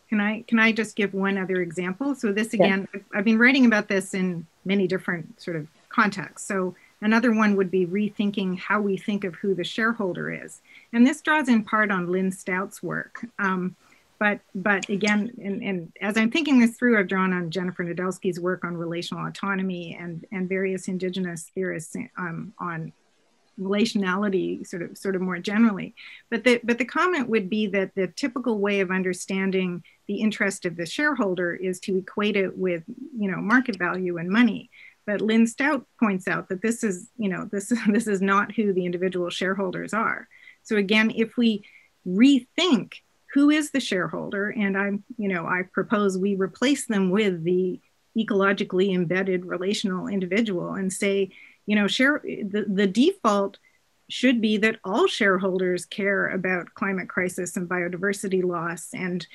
Can I just give one other example? So this again, yeah. I've been writing about this in many different sort of contexts. So another one would be rethinking how we think of who the shareholder is. And this draws in part on Lynn Stout's work. But again, and as I'm thinking this through, I've drawn on Jennifer Nadolsky's work on relational autonomy and various indigenous theorists on relationality sort of more generally. But the comment would be that the typical way of understanding the interest of the shareholder is to equate it with, market value and money. But Lynn Stout points out that this is not who the individual shareholders are. So again, if we rethink who is the shareholder, and I propose we replace them with the ecologically embedded relational individual and say, the default should be that all shareholders care about climate crisis and biodiversity loss and,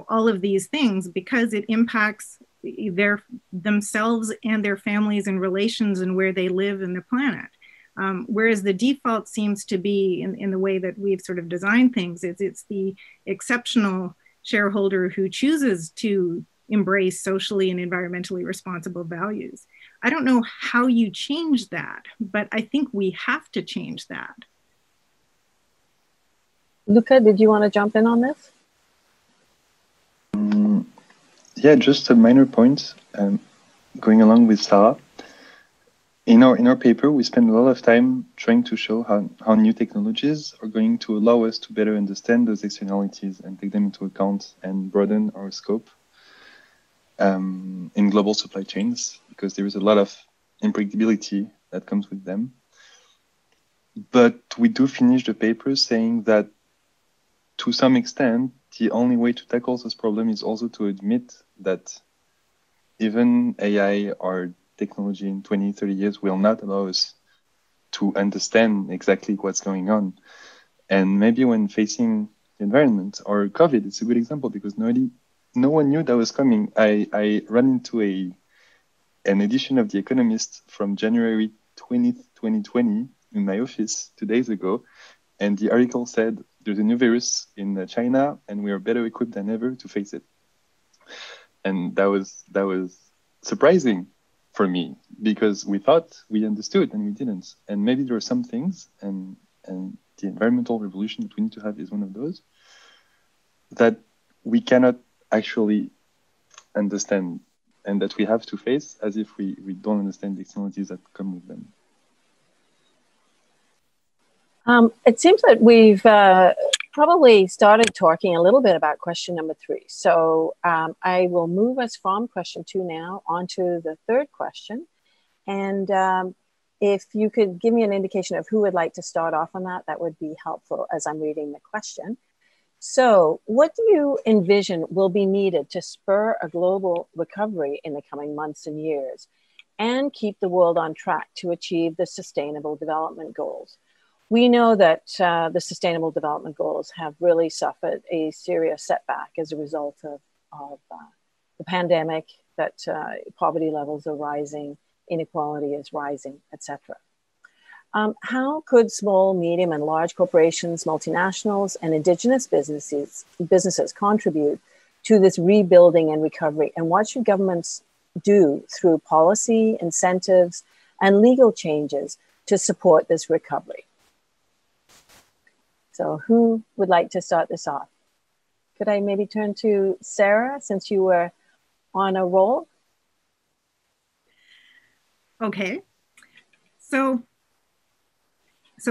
all of these things because it impacts themselves and their families and relations and where they live in the planet. Whereas the default seems to be in the way that we've sort of designed things, it's the exceptional shareholder who chooses to embrace socially and environmentally responsible values. I don't know how you change that, but I think we have to change that. Luca, did you want to jump in on this? Yeah, just a minor point, going along with Sarah. In our paper, we spend a lot of time trying to show how new technologies are going to allow us to better understand those externalities and take them into account and broaden our scope in global supply chains, because there is a lot of unpredictability that comes with them. But we do finish the paper saying that to some extent, the only way to tackle this problem is also to admit that even AI or technology in 20, 30 years will not allow us to understand exactly what's going on. And maybe when facing the environment or COVID, it's a good example because no one knew that was coming. I ran into an edition of The Economist from January 20th, 2020 in my office 2 days ago. And the article said, there's a new virus in China and we are better equipped than ever to face it. And that was surprising for me because we thought we understood and we didn't. And maybe there are some things, and the environmental revolution that we need to have is one of those, that we cannot actually understand and that we have to face as if we don't understand the externalities that come with them. It seems that we've probably started talking a little bit about question number 3. So I will move us from question 2 now onto the third question. And if you could give me an indication of who would like to start off on that, that would be helpful as I'm reading the question. So what do you envision will be needed to spur a global recovery in the coming months and years and keep the world on track to achieve the Sustainable Development Goals? We know that the Sustainable Development Goals have really suffered a serious setback as a result of the pandemic, that poverty levels are rising, inequality is rising, etc. How could small, medium, and large corporations, multinationals, and Indigenous businesses contribute to this rebuilding and recovery? And what should governments do through policy, incentives, and legal changes to support this recovery? So who would like to start this off? Could I maybe turn to Sarah, since you were on a roll? Okay. So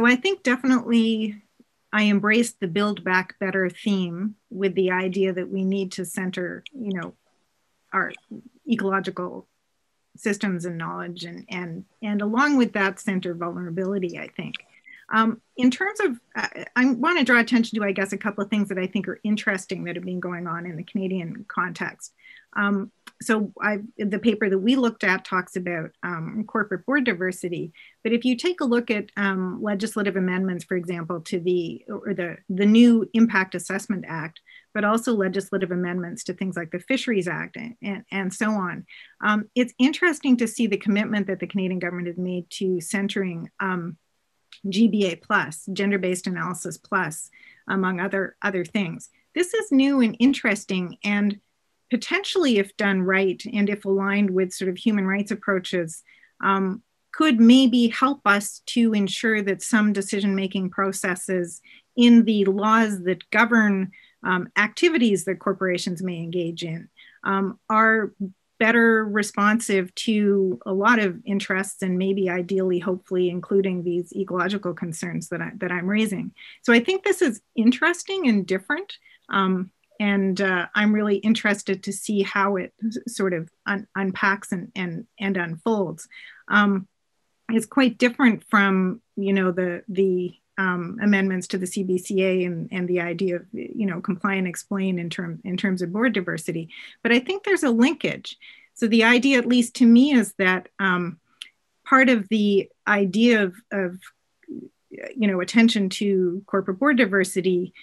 I think definitely I embraced the Build Back Better theme with the idea that we need to center, our ecological systems and knowledge, and along with that, center vulnerability, I think. In terms of, I want to draw attention to, I guess, a couple of things that I think are interesting that have been going on in the Canadian context. So the paper that we looked at talks about corporate board diversity, but if you take a look at legislative amendments, for example, to the new Impact Assessment Act, but also legislative amendments to things like the Fisheries Act and so on, it's interesting to see the commitment that the Canadian government has made to centering GBA plus, gender-based analysis plus, among other things. This is new and interesting, and potentially, if done right and if aligned with sort of human rights approaches, could maybe help us to ensure that some decision-making processes in the laws that govern activities that corporations may engage in are better responsive to a lot of interests, and maybe ideally, hopefully, including these ecological concerns that I'm raising. So I think this is interesting and different. And I'm really interested to see how it sort of unpacks and unfolds. It's quite different from, the amendments to the CBCA and the idea of, comply and explain in terms of board diversity. But I think there's a linkage. So the idea, at least to me, is that part of the idea of attention to corporate board diversity,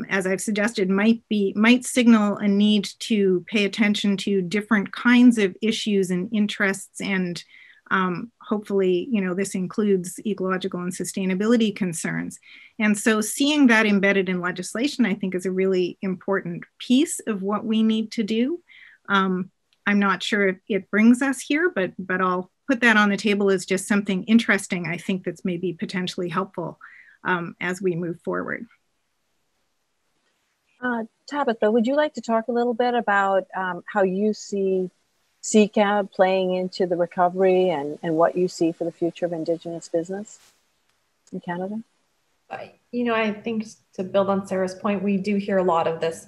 as I've suggested, might signal a need to pay attention to different kinds of issues and interests, and hopefully, this includes ecological and sustainability concerns. And so seeing that embedded in legislation, I think, is a really important piece of what we need to do. I'm not sure if it brings us here, but I'll put that on the table as just something interesting, I think, that's maybe potentially helpful as we move forward. Tabatha, would you like to talk a little bit about how you see CIGI playing into the recovery and what you see for the future of Indigenous business in Canada? I think to build on Sarah's point, we do hear a lot of this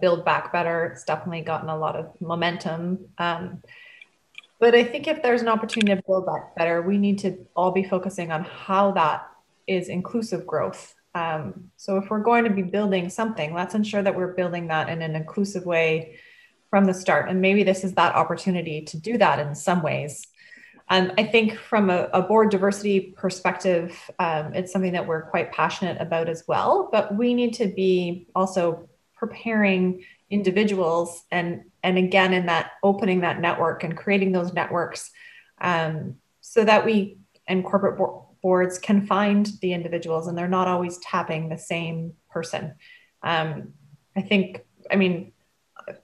Build Back Better. It's definitely gotten a lot of momentum. But I think if there's an opportunity to build back better, we need to all be focusing on how that is inclusive growth. So if we're going to be building something, let's ensure that we're building that in an inclusive way from the start. And maybe this is that opportunity to do that in some ways. I think from a board diversity perspective, it's something that we're quite passionate about as well, but we need to be also preparing individuals and again, in that opening that network and creating those networks so that we and corporate boards can find the individuals and they're not always tapping the same person.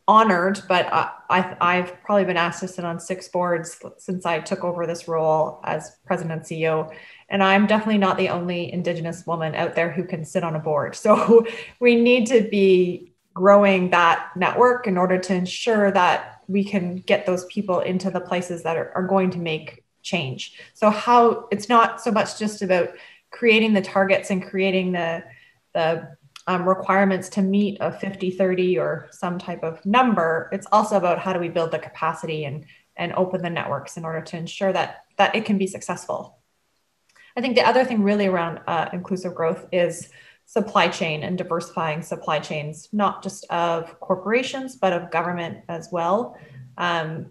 Honored, but I've probably been asked to sit on 6 boards since I took over this role as president and CEO. And I'm definitely not the only Indigenous woman out there who can sit on a board. So we need to be growing that network in order to ensure that we can get those people into the places that are going to make change. So how it's not so much just about creating the targets and creating the requirements to meet a 50-30 or some type of number. It's also about how do we build the capacity and open the networks in order to ensure that it can be successful. I think the other thing really around inclusive growth is supply chain and diversifying supply chains, not just of corporations, but of government as well.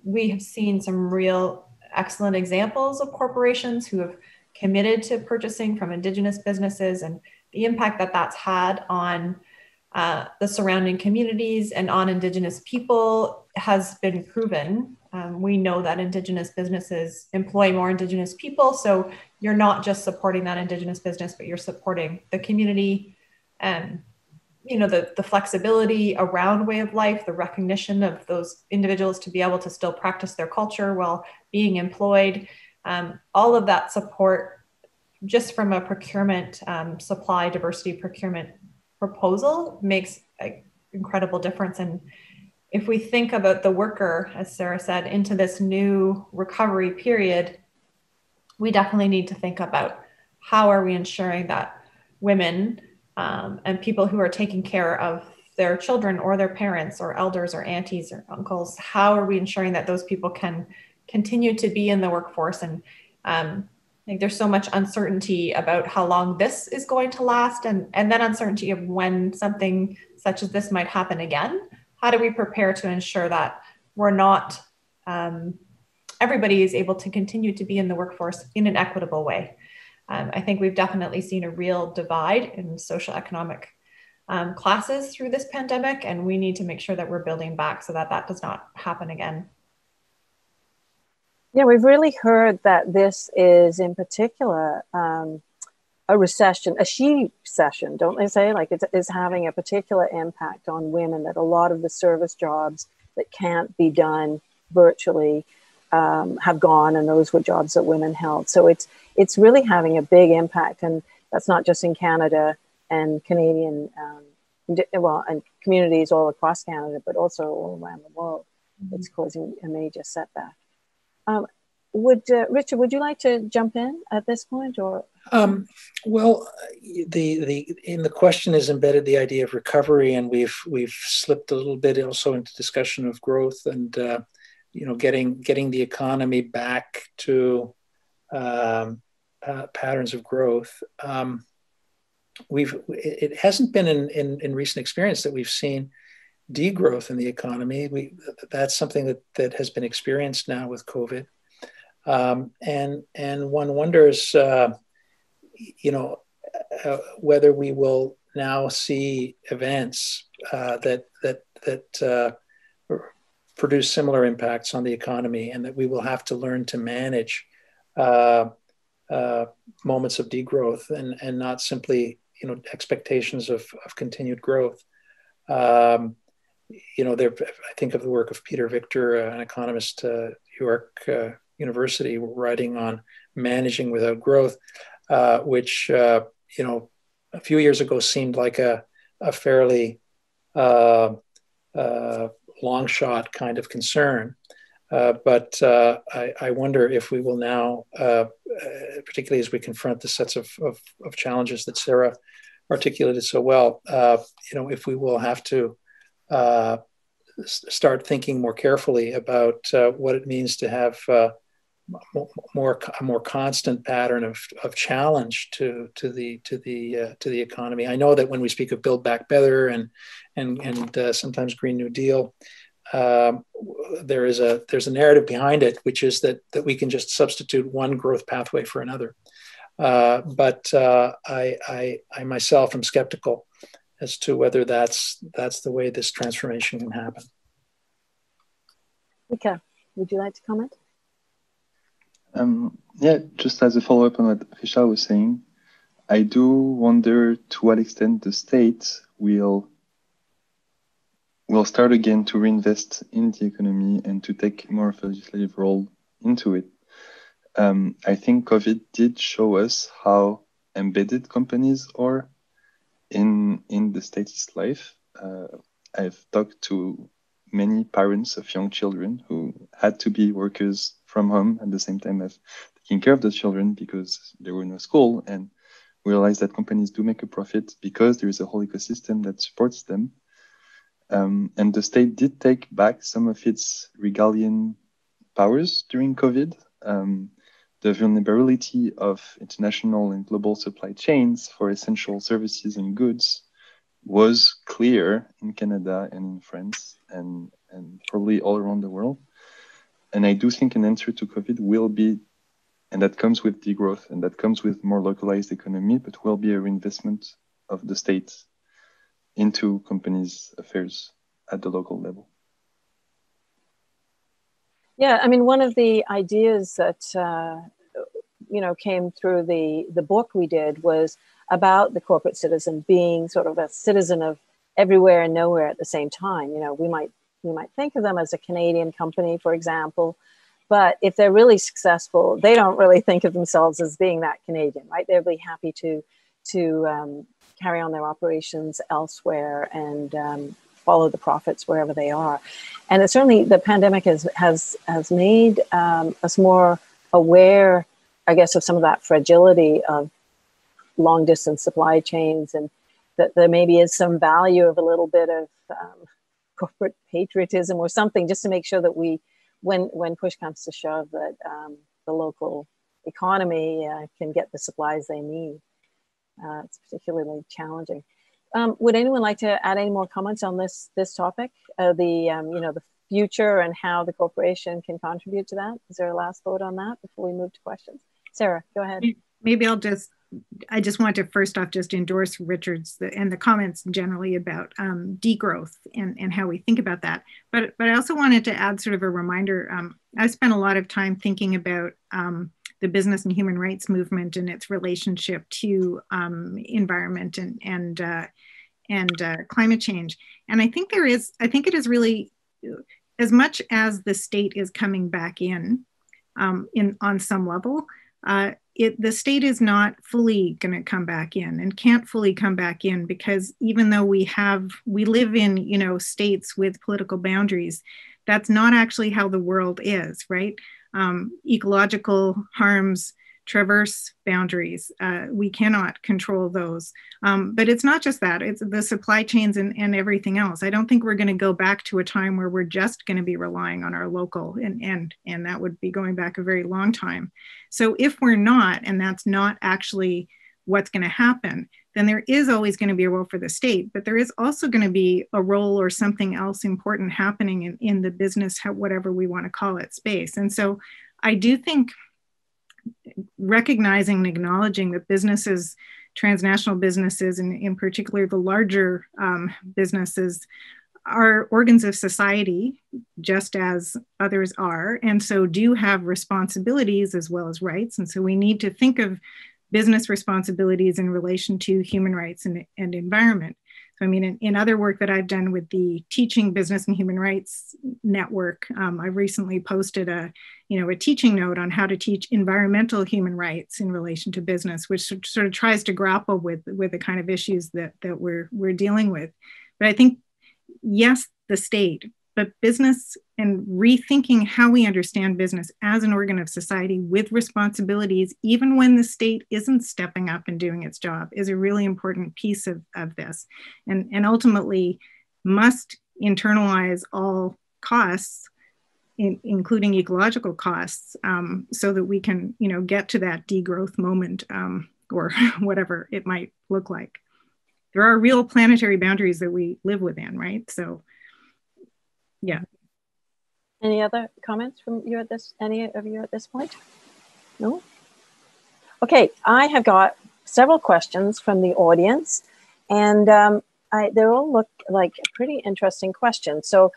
We have seen some real excellent examples of corporations who have committed to purchasing from Indigenous businesses, and the impact that that's had on the surrounding communities and on Indigenous people has been proven. We know that Indigenous businesses employ more Indigenous people, so you're not just supporting that Indigenous business, but you're supporting the community and the flexibility around way of life, the recognition of those individuals to be able to still practice their culture while being employed. All of that support, just from a procurement, supply diversity procurement proposal, makes an incredible difference. And if we think about the worker, as Sarah said, into this new recovery period, we definitely need to think about how are we ensuring that women and people who are taking care of their children or their parents or elders or aunties or uncles, how are we ensuring that those people can continue to be in the workforce? And I think there's so much uncertainty about how long this is going to last, and then uncertainty of when something such as this might happen again. How do we prepare to ensure that we're not, everybody is able to continue to be in the workforce in an equitable way? I think we've definitely seen a real divide in socioeconomic classes through this pandemic, and we need to make sure that we're building back so that that does not happen again. Yeah, we've really heard that this is in particular a recession, a she session, don't they say? Like it is having a particular impact on women, that a lot of the service jobs that can't be done virtually have gone, and those were jobs that women held. So it's really having a big impact, and that's not just in Canada and Canadian, and communities all across Canada, but also all around the world. Mm-hmm. It's causing a major setback. Richard, would you like to jump in at this point, or? Well, in the question is embedded the idea of recovery, and we've slipped a little bit also into discussion of growth and getting the economy back to patterns of growth. It hasn't been in recent experience that we've seen degrowth in the economy. That's something that has been experienced now with COVID, and one wonders, whether we will now see events that produce similar impacts on the economy, and that we will have to learn to manage moments of degrowth and not simply expectations of continued growth. I think of the work of Peter Victor, an economist at York University, writing on managing without growth, which a few years ago seemed like a fairly long shot kind of concern. But I wonder if we will now, particularly as we confront the sets of challenges that Sarah articulated so well, if we will have to start thinking more carefully about what it means to have a more constant pattern of challenge to the economy. I know that when we speak of Build Back Better and sometimes Green New Deal, there's a narrative behind it, which is that we can just substitute one growth pathway for another. But I myself am skeptical as to whether that's the way this transformation can happen. Okay, would you like to comment? Just as a follow-up on what Richard was saying, I do wonder to what extent the state will start again to reinvest in the economy and to take more of a legislative role into it. I think COVID did show us how embedded companies are in the state's life. I've talked to many parents of young children who had to be workers from home at the same time as taking care of those children because there were no school, and We realize that companies do make a profit because there is a whole ecosystem that supports them. And the state did take back some of its regalian powers during COVID. The vulnerability of international and global supply chains for essential services and goods was clear in Canada and in France and probably all around the world. And I do think an answer to COVID will be, and that comes with degrowth and that comes with more localized economy, but will be a reinvestment of the state into companies' affairs at the local level. Yeah, I mean, one of the ideas that came through the book we did was about the corporate citizen being sort of a citizen of everywhere and nowhere at the same time. You know, we might think of them as a Canadian company, for example, but if they're really successful, they don't really think of themselves as being that Canadian, right? They'll be happy to carry on their operations elsewhere and follow the profits wherever they are. And it certainly, the pandemic has made us more aware, I guess, of some of that fragility of long distance supply chains, and that there maybe is some value of a little bit of corporate patriotism or something, just to make sure that we, when push comes to shove, that the local economy can get the supplies they need. It's particularly challenging. Would anyone like to add any more comments on this topic, the future and how the corporation can contribute to that? Is there a last thought on that before we move to questions? Sarah, go ahead. Maybe I just want to first off just endorse Richard's and the comments generally about degrowth and how we think about that. But I also wanted to add sort of a reminder. I spent a lot of time thinking about the business and human rights movement and its relationship to environment and climate change. And I think it is really, as much as the state is coming back in on some level, the state is not fully going to come back in and can't fully come back in, because even though we live in, states with political boundaries, that's not actually how the world is, right? Ecological harms traverse boundaries. We cannot control those. But it's not just that, it's the supply chains and everything else. I don't think we're going to go back to a time where we're just going to be relying on our local, and that would be going back a very long time. So if we're not, and that's not actually what's going to happen, then there is always going to be a role for the state, but there is also going to be a role or something else important happening in the business, whatever we want to call it, space. And so I do think recognizing and acknowledging that businesses, transnational businesses, and in particular the larger businesses, are organs of society, just as others are, and so do have responsibilities as well as rights. And so we need to think of business responsibilities in relation to human rights and environment. So, I mean, in other work that I've done with the Teaching Business and Human Rights Network, I recently posted a teaching note on how to teach environmental human rights in relation to business, which sort of tries to grapple with the kind of issues that we're dealing with. But I think, yes, the state, but business and rethinking how we understand business as an organ of society with responsibilities, even when the state isn't stepping up and doing its job, is a really important piece of this. And ultimately must internalize all costs, including ecological costs, so that we can, get to that degrowth moment or whatever it might look like. There are real planetary boundaries that we live within, right? So, yeah. Any other comments from you any of you at this point? No? Okay, I have got several questions from the audience, and they all look like pretty interesting questions. So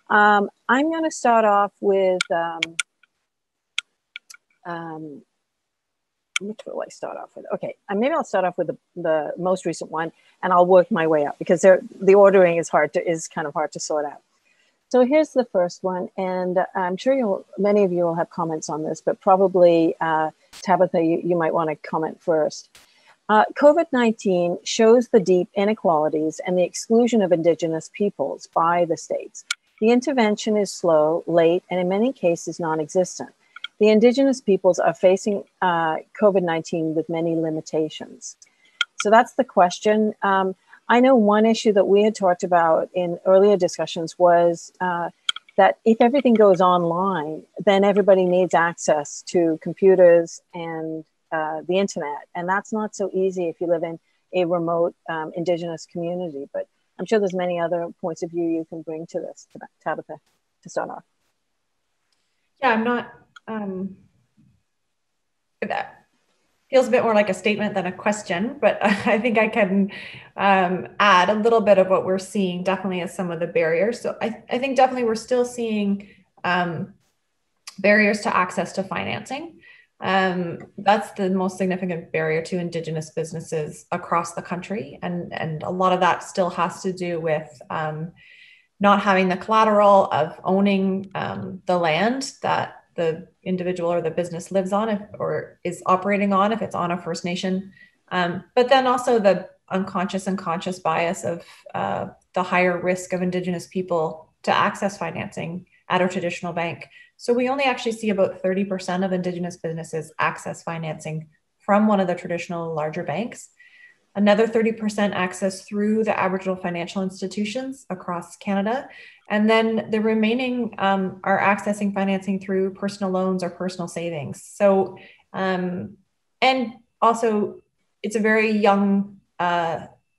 I'm going to start off with, which will I start off with? Okay, maybe I'll start off with the most recent one, and I'll work my way up, because the ordering is kind of hard to sort out. So here's the first one, and I'm sure many of you will have comments on this, but probably Tabatha, you might want to comment first. COVID-19 shows the deep inequalities and the exclusion of Indigenous peoples by the states. The intervention is slow, late, and in many cases non-existent. the Indigenous peoples are facing COVID-19 with many limitations. So that's the question. I know one issue that we had talked about in earlier discussions was that if everything goes online, then everybody needs access to computers and the internet. And that's not so easy if you live in a remote Indigenous community. But I'm sure there's many other points of view you can bring to this, Tabatha, to start off. Yeah, I'm not, that feels a bit more like a statement than a question, but I think I can add a little bit of what we're seeing definitely as some of the barriers. So I think definitely we're still seeing barriers to access to financing. That's the most significant barrier to Indigenous businesses across the country. And a lot of that still has to do with not having the collateral of owning the land that the individual or the business lives on or is operating on if it's on a First Nation. But then also the unconscious and conscious bias of the higher risk of Indigenous people to access financing at a traditional bank. So we only actually see about 30% of Indigenous businesses access financing from one of the traditional larger banks. Another 30% access through the Aboriginal financial institutions across Canada. And then the remaining are accessing financing through personal loans or personal savings. So, and also it's a very young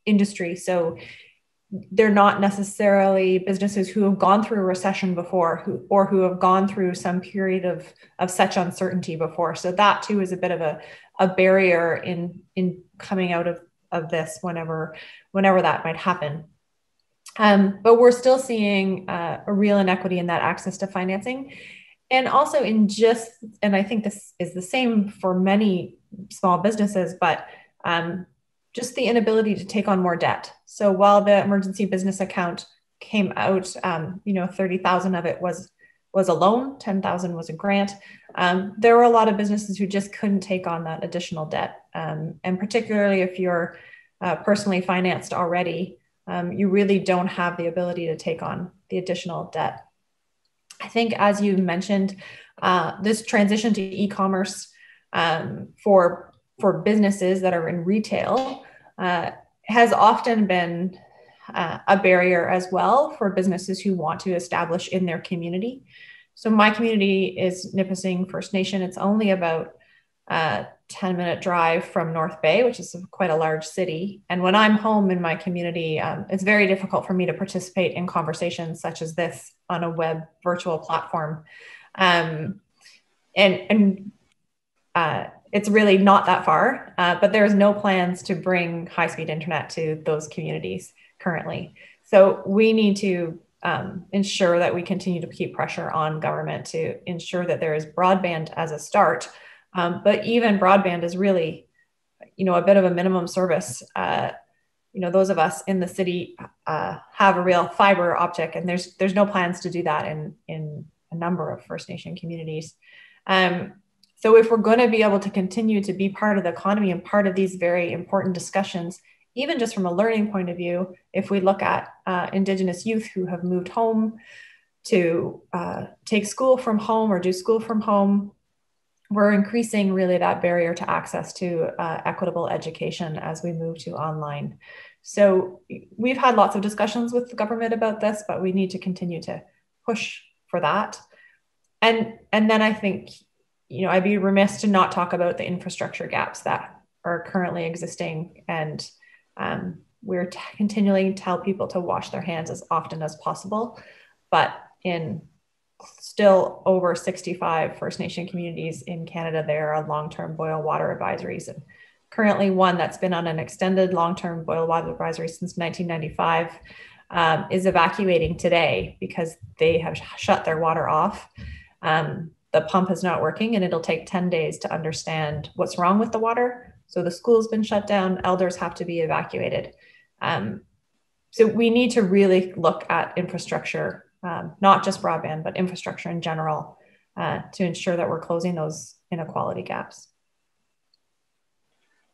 industry. So they're not necessarily businesses who have gone through a recession before or who have gone through some period of such uncertainty before. So that too is a bit of a barrier in coming out of this whenever that might happen. But we're still seeing a real inequity in that access to financing. And also and I think this is the same for many small businesses, but just the inability to take on more debt. So while the emergency business account came out, 30,000 of it was a loan, 10,000 was a grant. There were a lot of businesses who just couldn't take on that additional debt. And particularly if you're personally financed already, you really don't have the ability to take on the additional debt. I think, as you mentioned, this transition to e-commerce for businesses that are in retail has often been a barrier as well for businesses who want to establish in their community. So my community is Nipissing First Nation. It's only about 10-minute drive from North Bay, which is quite a large city. And when I'm home in my community, it's very difficult for me to participate in conversations such as this on a web virtual platform. It's really not that far, but there's no plans to bring high-speed internet to those communities currently. So we need to ensure that we continue to keep pressure on government to ensure that there is broadband as a start. But even broadband is really, a bit of a minimum service. Those of us in the city have a real fiber optic, and there's no plans to do that in a number of First Nation communities. So if we're going to be able to continue to be part of the economy and part of these very important discussions, even just from a learning point of view, if we look at Indigenous youth who have moved home to take school from home or do school from home, we're increasing really that barrier to access to equitable education as we move to online. So we've had lots of discussions with the government about this, but we need to continue to push for that. And then I think, I'd be remiss to not talk about the infrastructure gaps that are currently existing. And we're continually tell people to wash their hands as often as possible. But in still over 65 First Nation communities in Canada, there are long-term boil water advisories. And currently one that's been on an extended long-term boil water advisory since 1995 is evacuating today because they have shut their water off. The pump is not working, and it'll take 10 days to understand what's wrong with the water. So the school's been shut down, elders have to be evacuated. So we need to really look at infrastructure, not just broadband, but infrastructure in general, to ensure that we're closing those inequality gaps.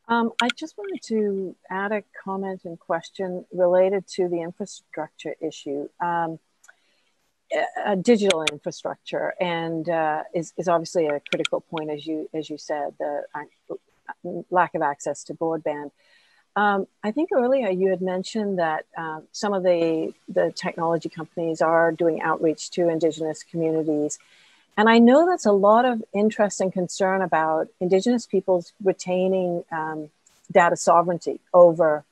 I just wanted to add a comment and question related to the infrastructure issue. digital infrastructure, and is obviously a critical point, as you said, the lack of access to broadband. I think earlier you had mentioned that some of the technology companies are doing outreach to Indigenous communities. And I know that's a lot of interest and concern about Indigenous peoples retaining data sovereignty over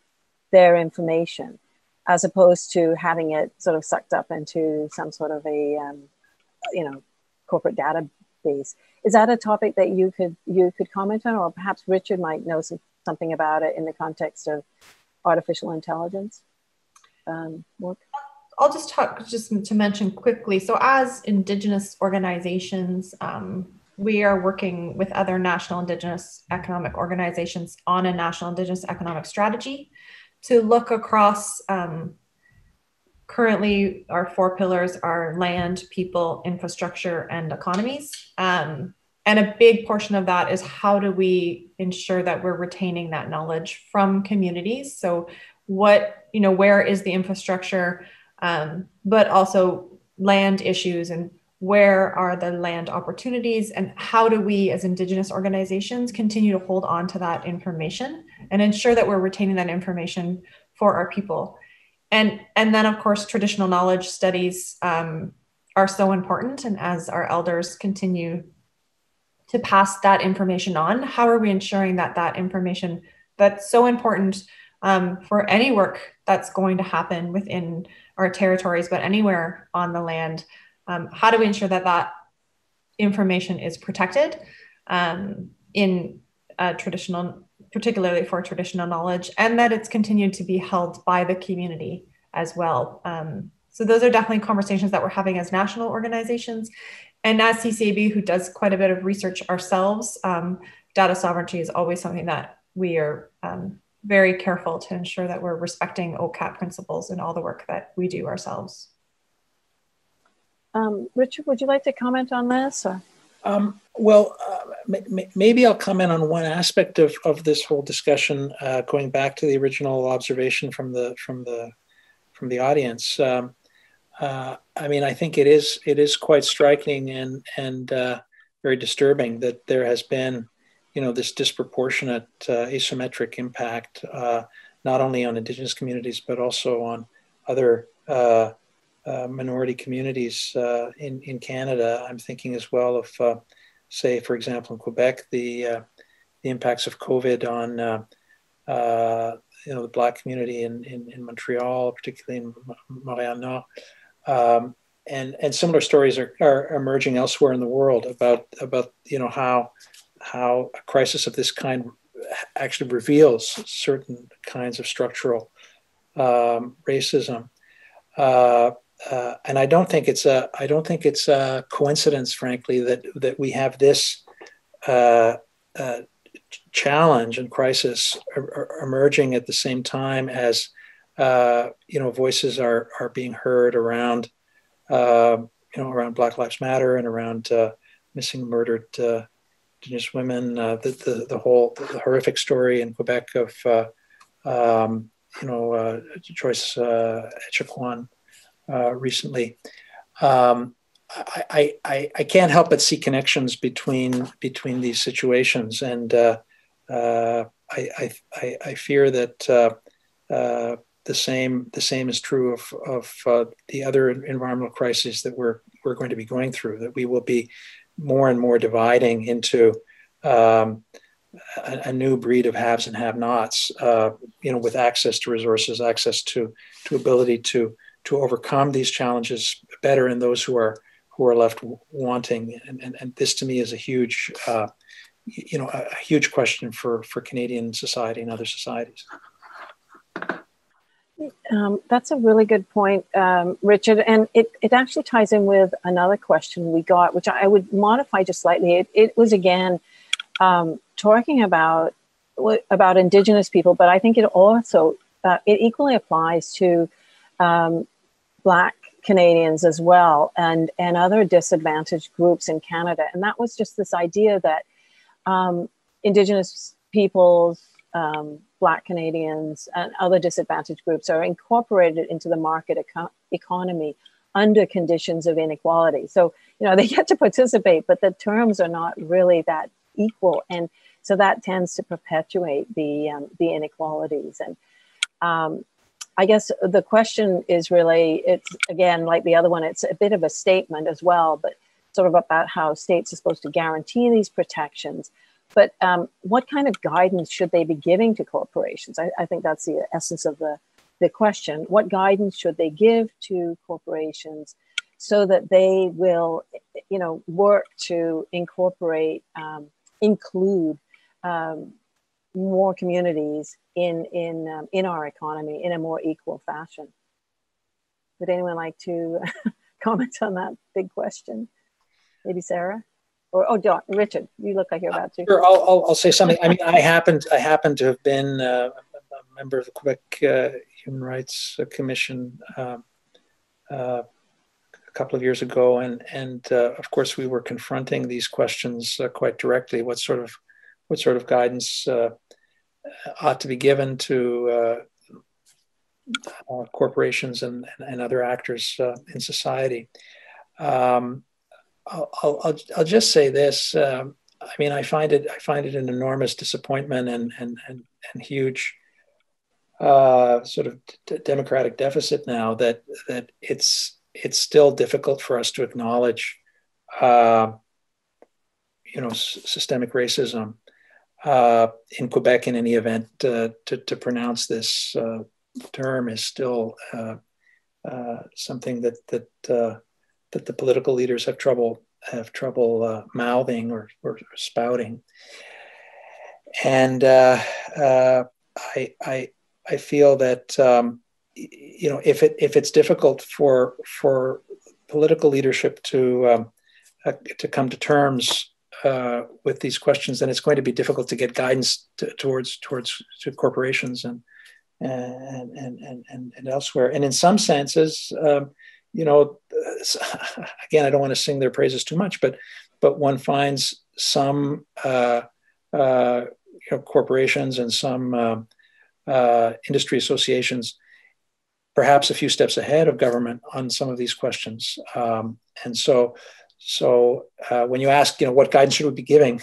their information, as opposed to having it sort of sucked up into some sort of a, corporate database. Is that a topic that you could comment on, or perhaps Richard might know something about it in the context of artificial intelligence? I'll just talk, just to mention quickly. So as Indigenous organizations, we are working with other national Indigenous economic organizations on a national Indigenous economic strategy to look across, currently our 4 pillars are land, people, infrastructure, and economies. And a big portion of that is how do we ensure that we're retaining that knowledge from communities? So where is the infrastructure, but also land issues, and where are the land opportunities, and how do we as Indigenous organizations continue to hold on to that information and ensure that we're retaining that information for our people. And then of course, traditional knowledge studies are so important. And as our elders continue to pass that information on, how are we ensuring that that information that's so important for any work that's going to happen within our territories, but anywhere on the land, how do we ensure that that information is protected in traditional, particularly for traditional knowledge, and that it's continued to be held by the community as well. So those are definitely conversations that we're having as national organizations. And as CCAB, who does quite a bit of research ourselves, data sovereignty is always something that we are very careful to ensure that we're respecting OCAP principles in all the work that we do ourselves. Richard, would you like to comment on this? Or? Maybe I'll comment on one aspect of this whole discussion, going back to the original observation from the audience. I mean, I think it is quite striking and very disturbing that there has been, this disproportionate asymmetric impact, not only on Indigenous communities, but also on other minority communities in Canada. I'm thinking as well of, say, for example, in Quebec, the impacts of COVID on the Black community in Montreal, particularly in Montréal Nord. And similar stories are emerging elsewhere in the world about how a crisis of this kind actually reveals certain kinds of structural racism. And I don't think it's a coincidence, frankly, that we have this challenge and crisis emerging at the same time as voices are being heard around around Black Lives Matter and around missing, murdered Indigenous women. The horrific story in Quebec of Joyce Echaquan recently. I can't help but see connections between these situations, and I fear that the same is true of the other environmental crises that we're going to be going through. That we will be more and more dividing into a new breed of haves and have-nots, with access to resources, access to ability to overcome these challenges better, and those who are left wanting. And this, to me, is a huge, a huge question for Canadian society and other societies. That's a really good point, Richard. And it actually ties in with another question we got, which I would modify just slightly. It was, again, talking about Indigenous people, but I think it also, it equally applies to Black Canadians as well, and other disadvantaged groups in Canada. And that was just this idea that Indigenous peoples, Black Canadians, and other disadvantaged groups are incorporated into the market economy under conditions of inequality. So, they get to participate, but the terms are not really that equal. And so that tends to perpetuate the inequalities. And I guess the question is really, it's again, like the other one, it's a bit of a statement as well, but sort of about how states are supposed to guarantee these protections. But what kind of guidance should they be giving to corporations? I think that's the essence of the question. What guidance should they give to corporations so that they will, work to include more communities in our economy in a more equal fashion? Would anyone like to comment on that big question? Maybe Sarah, or John, Richard. You look like you're about to. Sure, I'll say something. I mean, I happen to have been a member of the Quebec Human Rights Commission a couple of years ago, and of course we were confronting these questions quite directly. What sort of guidance ought to be given to corporations and other actors in society? I'll just say this. I mean, I find it an enormous disappointment and huge sort of democratic deficit now that it's still difficult for us to acknowledge, systemic racism in Quebec. In any event, to pronounce this term is still something that the political leaders have trouble mouthing or spouting. And I feel that if it's difficult for political leadership to come to terms with these questions, then it's going to be difficult to get guidance towards corporations and elsewhere. And in some senses, again, I don't want to sing their praises too much, but one finds some corporations and some industry associations perhaps a few steps ahead of government on some of these questions. And so when you ask, what guidance should we be giving?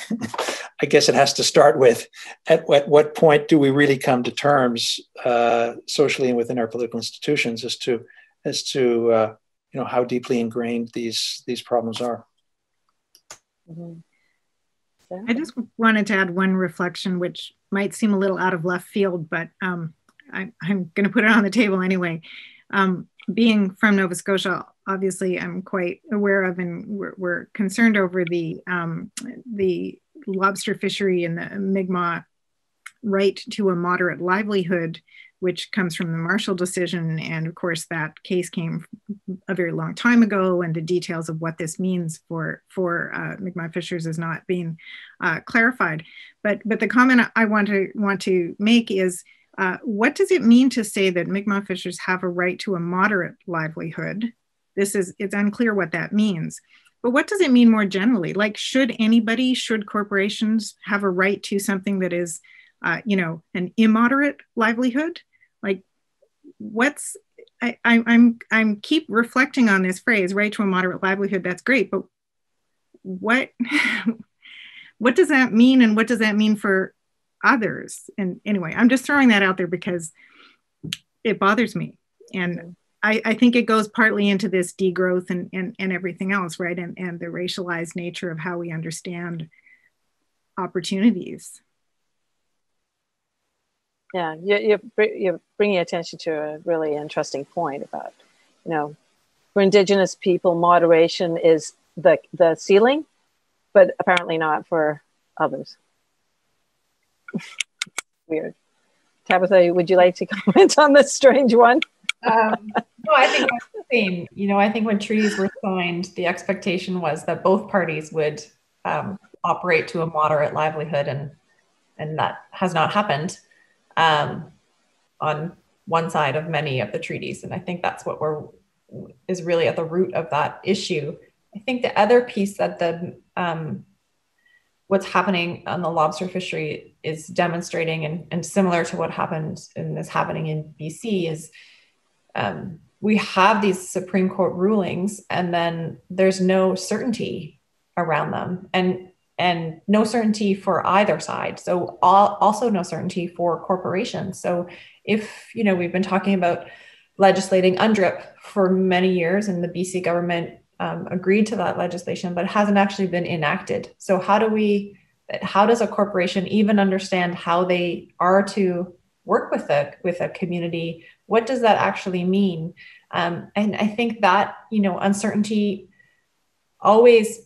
I guess it has to start with at what point do we really come to terms socially and within our political institutions as to how deeply ingrained these problems are. Mm-hmm. I just wanted to add one reflection, which might seem a little out of left field, but I'm going to put it on the table anyway. Being from Nova Scotia, obviously, I'm quite aware of, and we're concerned over the lobster fishery and the Mi'kmaq right to a moderate livelihood, which comes from the Marshall decision. And of course, that case came a very long time ago, and the details of what this means for Mi'kmaq fishers is not being clarified. But the comment I want to make is, what does it mean to say that Mi'kmaq fishers have a right to a moderate livelihood? It's unclear what that means. But what does it mean more generally? Like, should corporations have a right to something that is, an immoderate livelihood? Like, I'm keep reflecting on this phrase, right to a moderate livelihood. That's great, but what does that mean, and what does that mean for others? And anyway, I'm just throwing that out there because it bothers me, and I think it goes partly into this degrowth and everything else, right? And the racialized nature of how we understand opportunities. Yeah, you're bringing attention to a really interesting point about, for Indigenous people, moderation is the ceiling, but apparently not for others. Weird. Tabatha, would you like to comment on this strange one? No, I think that's the same. I think when treaties were signed, the expectation was that both parties would operate to a moderate livelihood, and that has not happened on one side of many of the treaties. And I think that's what is really at the root of that issue. I think the other piece that what's happening on the lobster fishery is demonstrating, and similar to what happened and is happening in BC, is we have these Supreme Court rulings, and then there's no certainty around them, and no certainty for either side. So also no certainty for corporations. So if, we've been talking about legislating UNDRIP for many years, and the BC government agreed to that legislation, but it hasn't actually been enacted. So how does a corporation even understand how they are to work with a community? What does that actually mean? And I think that, uncertainty always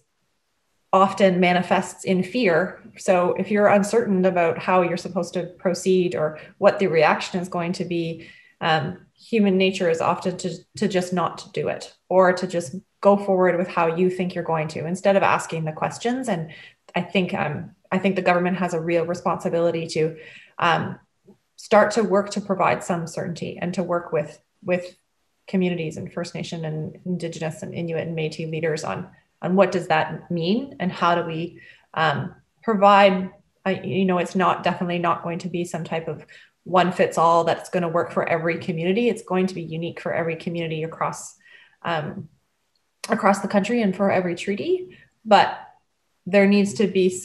often manifests in fear. So if you're uncertain about how you're supposed to proceed or what the reaction is going to be, human nature is often to just not do it, or to just go forward with how you think you're going to, instead of asking the questions. And I think the government has a real responsibility to start to work to provide some certainty, and to work with communities and First Nation and Indigenous and Inuit and Métis leaders on what does that mean, and how do we provide, it's definitely not going to be some type of one fits all that's going to work for every community. It's going to be unique for every community across the country and for every treaty. But there needs to be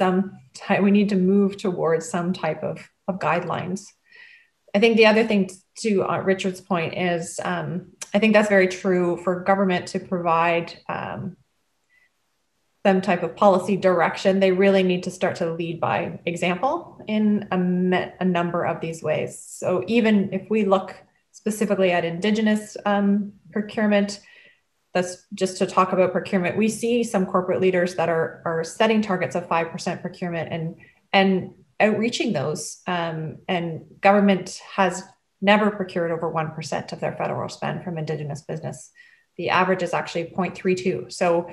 we need to move towards some type of guidelines. I think the other thing, to Richard's point, is I think that's very true for government to provide some type of policy direction. They really need to start to lead by example in a number of these ways. So even if we look specifically at Indigenous procurement, that's just to talk about procurement, we see some corporate leaders that are setting targets of 5% procurement and outreaching those. And government has never procured over 1% of their federal spend from Indigenous business. The average is actually 0.32. So,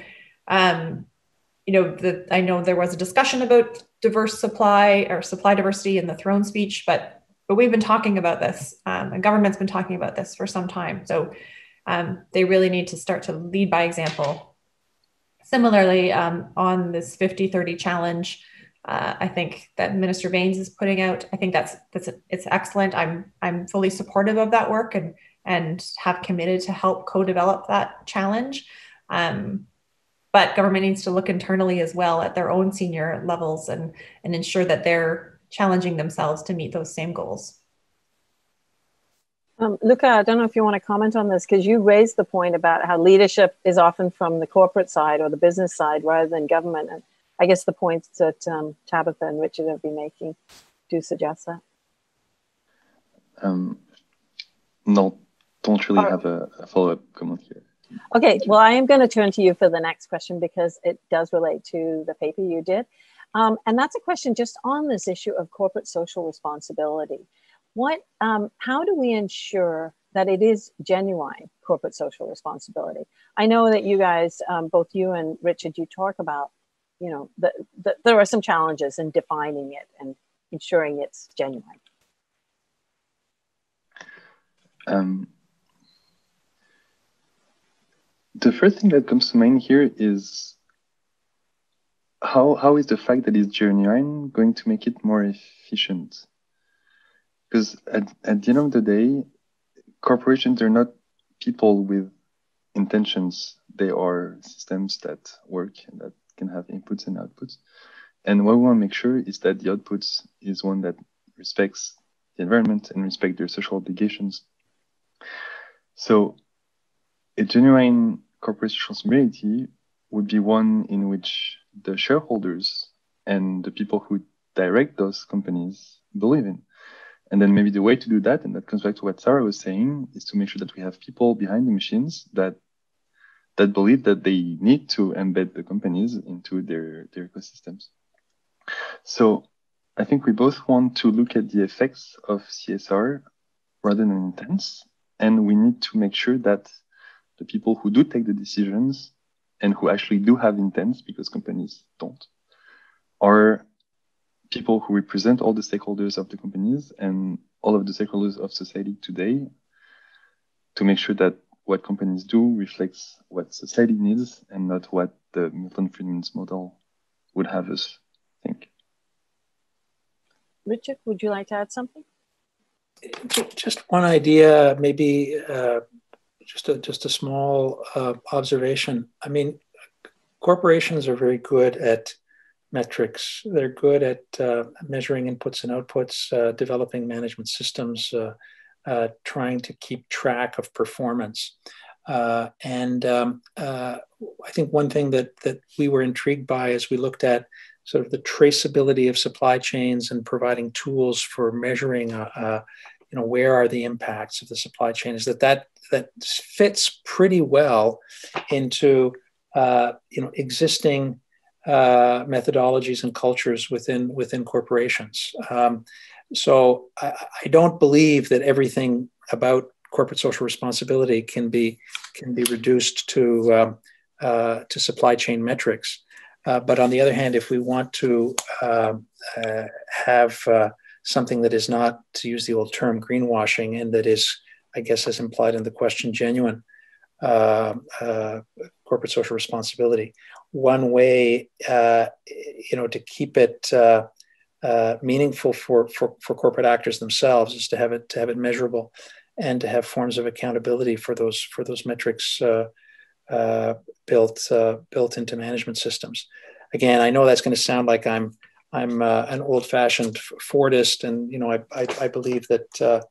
I know there was a discussion about diverse supply or supply diversity in the throne speech, but we've been talking about this, and government's been talking about this for some time. So they really need to start to lead by example. Similarly, on this 50-30 challenge, I think that Minister Baines is putting out, I think it's excellent. I'm fully supportive of that work and have committed to help co-develop that challenge. But government needs to look internally as well at their own senior levels and ensure that they're challenging themselves to meet those same goals. Luca, I don't know if you want to comment on this, because you raised the point about how leadership is often from the corporate side or the business side rather than government. And I guess the points that Tabatha and Richard have been making do suggest that. No, don't really have a follow-up comment here. Okay, well, I am going to turn to you for the next question, because it does relate to the paper you did. And that's a question just on this issue of corporate social responsibility. How do we ensure that it is genuine corporate social responsibility? I know that you guys, both you and Richard, you talk about, there are some challenges in defining it and ensuring it's genuine. The first thing that comes to mind here is how is the fact that it's genuine going to make it more efficient? Because at the end of the day, corporations are not people with intentions. They are systems that work and that can have inputs and outputs. And what we want to make sure is that the outputs is one that respects the environment and respect their social obligations. So a genuine corporate responsibility would be one in which the shareholders and the people who direct those companies believe in. And then maybe the way to do that, and that comes back to what Sarah was saying, is to make sure that we have people behind the machines that believe that they need to embed the companies into their ecosystems. So I think we both want to look at the effects of CSR rather than intents, and we need to make sure that the people who do take the decisions and who actually do have intents, because companies don't, are people who represent all the stakeholders of the companies and all of the stakeholders of society today, to make sure that what companies do reflects what society needs and not what the Milton Friedman's model would have us think. Richard, would you like to add something? Just one idea, maybe just a small observation. I mean, corporations are very good at metrics. They're good at measuring inputs and outputs, developing management systems, trying to keep track of performance. I think one thing that we were intrigued by as we looked at sort of the traceability of supply chains and providing tools for measuring, where are the impacts of the supply chain, is that fits pretty well into existing methodologies and cultures within corporations. So I don't believe that everything about corporate social responsibility can be reduced to supply chain metrics. But on the other hand, if we want to have something that is not, to use the old term, greenwashing, and that is, I guess, as implied in the question, genuine corporate social responsibility, one way, to keep it meaningful for corporate actors themselves is to have it measurable, and to have forms of accountability for those metrics built into management systems. Again, I know that's going to sound like I'm an old-fashioned Fordist, and I believe that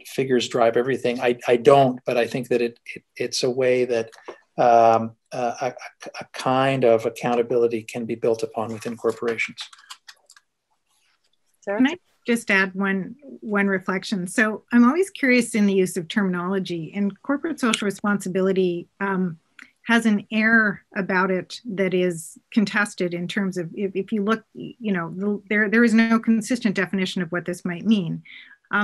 figures drive everything. I don't, but I think that it's a way that a kind of accountability can be built upon within corporations. Sarah? Can I just add one reflection? So I'm always curious in the use of terminology, and corporate social responsibility has an air about it that is contested in terms of, if you look, there is no consistent definition of what this might mean.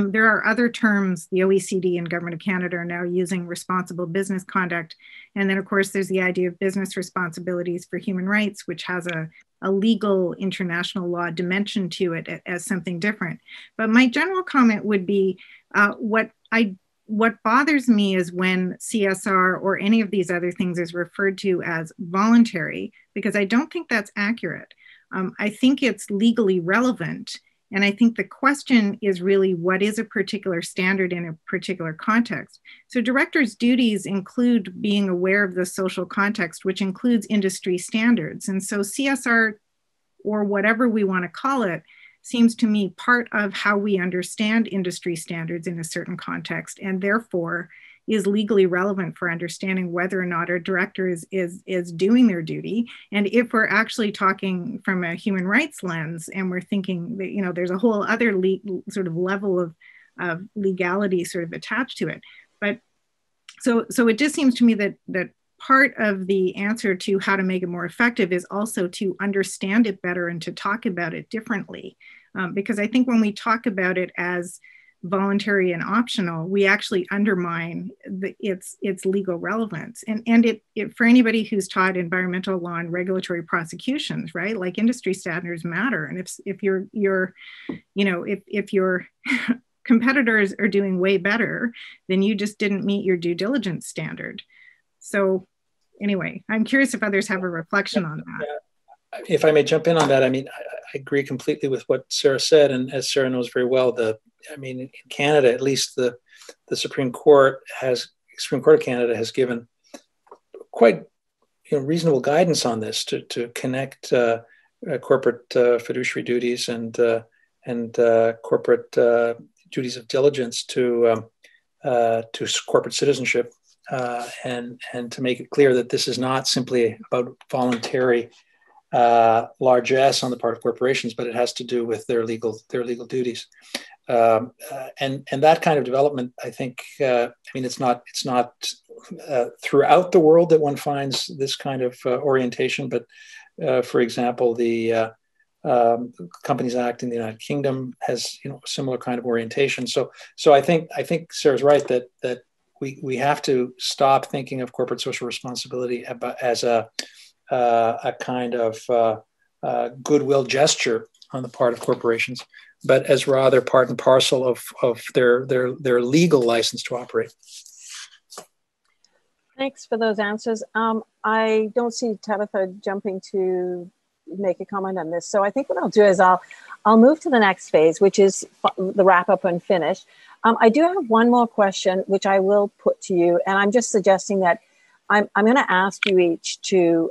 There are other terms. The OECD and Government of Canada are now using responsible business conduct. And then, of course, there's the idea of business responsibilities for human rights, which has a legal international law dimension to it as something different. But my general comment would be what bothers me is when CSR or any of these other things is referred to as voluntary, because I don't think that's accurate. I think it's legally relevant. And I think the question is really, what is a particular standard in a particular context? So directors' duties include being aware of the social context, which includes industry standards. And so CSR, or whatever we want to call it, seems to me part of how we understand industry standards in a certain context, and therefore is legally relevant for understanding whether or not our director is doing their duty. And if we're actually talking from a human rights lens, and we're thinking that, there's a whole other sort of level of legality sort of attached to it. But so it just seems to me that part of the answer to how to make it more effective is also to understand it better and to talk about it differently. Because I think when we talk about it as voluntary and optional, we actually undermine its legal relevance. And it for anybody who's taught environmental law and regulatory prosecutions, right? Like, industry standards matter. And if your competitors are doing way better, then you just didn't meet your due diligence standard. So anyway, I'm curious if others have a reflection on that. If I may jump in on that, I mean, I agree completely with what Sarah said. And as Sarah knows very well, in Canada, at least the Supreme Court of Canada has given quite reasonable guidance on this to connect corporate fiduciary duties and corporate duties of diligence to corporate citizenship, and to make it clear that this is not simply about voluntary largesse on the part of corporations, but it has to do with their legal duties. And that kind of development, I think, it's not throughout the world that one finds this kind of orientation, but for example, the Companies Act in the United Kingdom has a similar kind of orientation. So I think Sarah's right that we have to stop thinking of corporate social responsibility as a kind of goodwill gesture on the part of corporations, but as rather part and parcel of their legal license to operate. Thanks for those answers. I don't see Tabatha jumping to make a comment on this. So I think what I'll do is I'll move to the next phase, which is the wrap up and finish. I do have one more question, which I will put to you, and I'm just suggesting that I'm going to ask you each to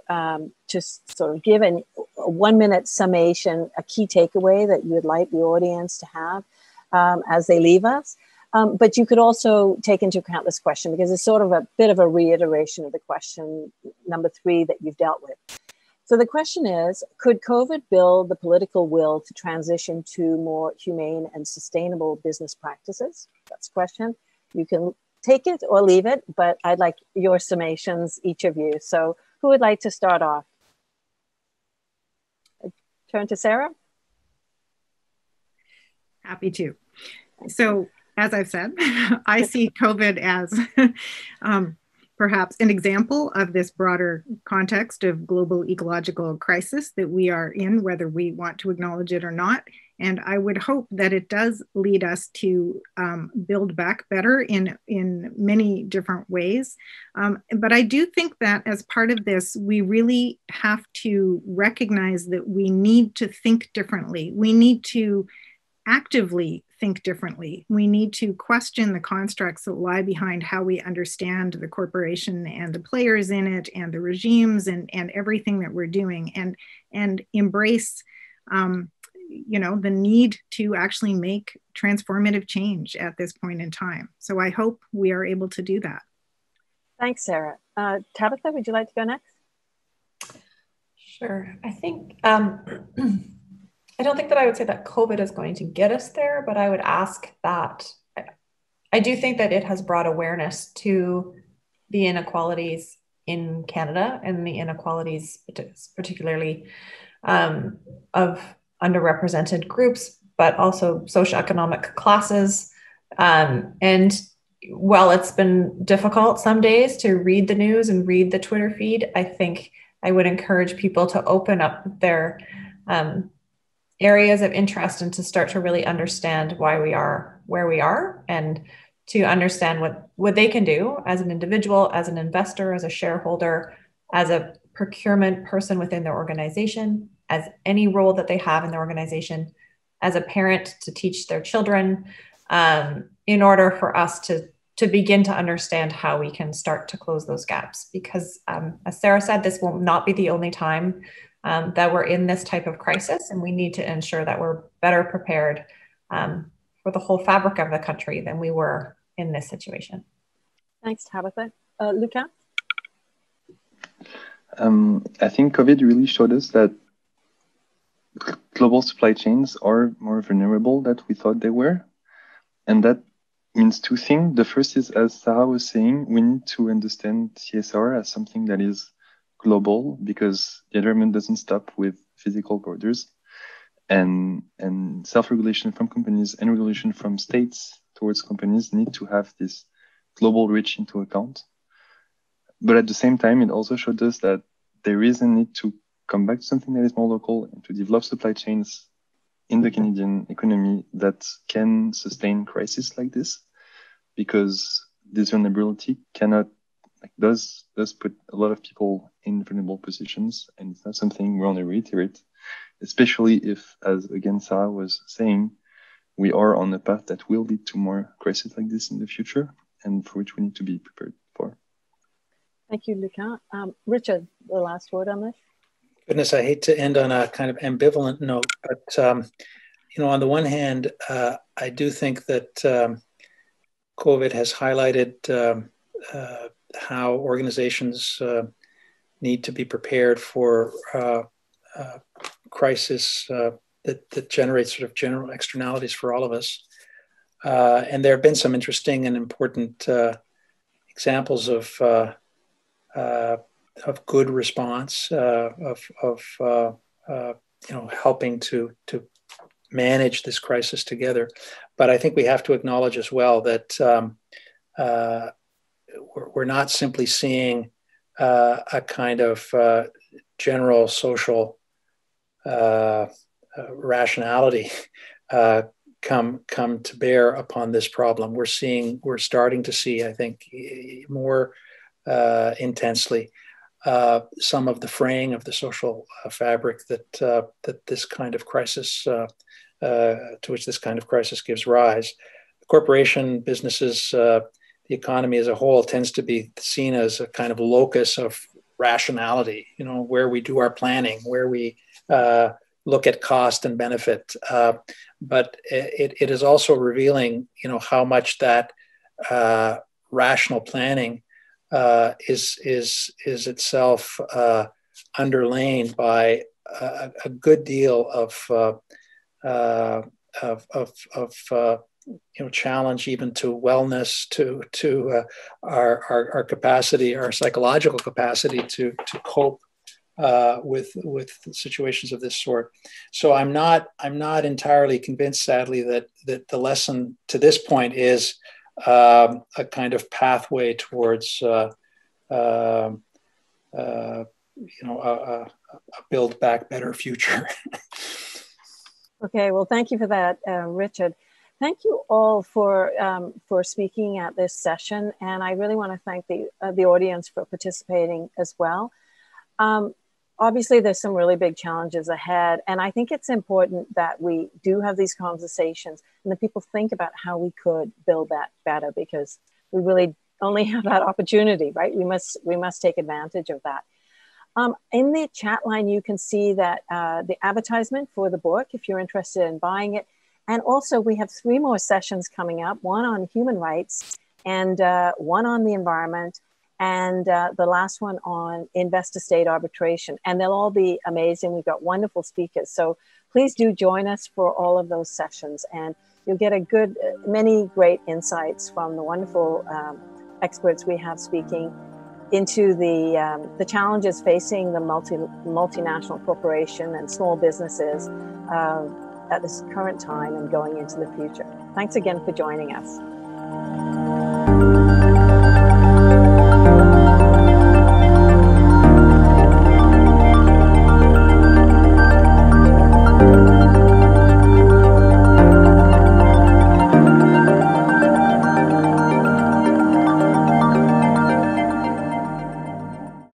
sort of give a 1 minute summation, a key takeaway that you would like the audience to have as they leave us. But you could also take into account this question because it's sort of a bit of a reiteration of the question number 3 that you've dealt with. So the question is, could COVID build the political will to transition to more humane and sustainable business practices? That's the question. You can take it or leave it, but I'd like your summations, each of you. So who would like to start off? Turn to Sarah. Happy to. So as I've said, I see COVID as perhaps an example of this broader context of global ecological crisis that we are in, whether we want to acknowledge it or not. And I would hope that it does lead us to build back better in many different ways. But I do think that as part of this, we really have to recognize that we need to think differently. We need to actively think differently. We need to question the constructs that lie behind how we understand the corporation and the players in it and the regimes and everything that we're doing, and embrace the need to actually make transformative change at this point in time. So I hope we are able to do that. Thanks, Sarah. Tabatha, would you like to go next? Sure. I think I don't think that I would say that COVID is going to get us there, but I would ask that I do think that it has brought awareness to the inequalities in Canada and the inequalities, particularly of underrepresented groups, but also socioeconomic classes. And while it's been difficult some days to read the news and read the Twitter feed, I think I would encourage people to open up their areas of interest and to start to really understand why we are where we are, and to understand what they can do as an individual, as an investor, as a shareholder, as a procurement person within their organization, as any role that they have in the organization, as a parent to teach their children, in order for us to begin to understand how we can start to close those gaps. Because as Sarah said, this will not be the only time that we're in this type of crisis, and we need to ensure that we're better prepared for the whole fabric of the country than we were in this situation. Thanks, Tabatha. Luca? I think COVID really showed us that global supply chains are more vulnerable than we thought they were. And that means two things. The first is, as Sarah was saying, we need to understand CSR as something that is global, because the environment doesn't stop with physical borders, and self-regulation from companies and regulation from states towards companies need to have this global reach into account. But at the same time, it also showed us that there is a need to come back to something that is more local and to develop supply chains in the Canadian economy that can sustain crises like this, because this vulnerability does put a lot of people in vulnerable positions, and it's not something we want to reiterate, especially if, as again Sarah was saying, we are on a path that will lead to more crises like this in the future, and for which we need to be prepared for. Thank you, Luca. Richard, the last word on this. Goodness, I hate to end on a kind of ambivalent note, but on the one hand, I do think that COVID has highlighted how organizations need to be prepared for crisis that generates sort of general externalities for all of us. And there have been some interesting and important examples of good response, of helping to manage this crisis together. But I think we have to acknowledge as well that we're not simply seeing a kind of general social rationality come to bear upon this problem. We're starting to see, I think, more intensely some of the fraying of the social fabric that this kind of crisis, to which this kind of crisis gives rise. Corporation businesses, the economy as a whole tends to be seen as a kind of locus of rationality, where we do our planning, where we look at cost and benefit. But it is also revealing, how much that rational planning is itself underlain by a good deal of challenge, even to wellness, to our capacity, our psychological capacity to cope with situations of this sort. So I'm not entirely convinced, sadly, that the lesson to this point is a kind of pathway towards a build back better future. Okay, well, thank you for that, Richard. Thank you all for speaking at this session, and I really want to thank the audience for participating as well. Obviously, there's some really big challenges ahead, and I think it's important that we do have these conversations and that people think about how we could build that better, because we really only have that opportunity, right? We must take advantage of that. In the chat line, you can see that the advertisement for the book, if you're interested in buying it. And also we have 3 more sessions coming up, one on human rights and one on the environment, and the last one on investor-state arbitration. And they'll all be amazing. We've got wonderful speakers. So please do join us for all of those sessions, and you'll get many great insights from the wonderful experts we have speaking into the challenges facing the multinational corporation and small businesses at this current time and going into the future. Thanks again for joining us.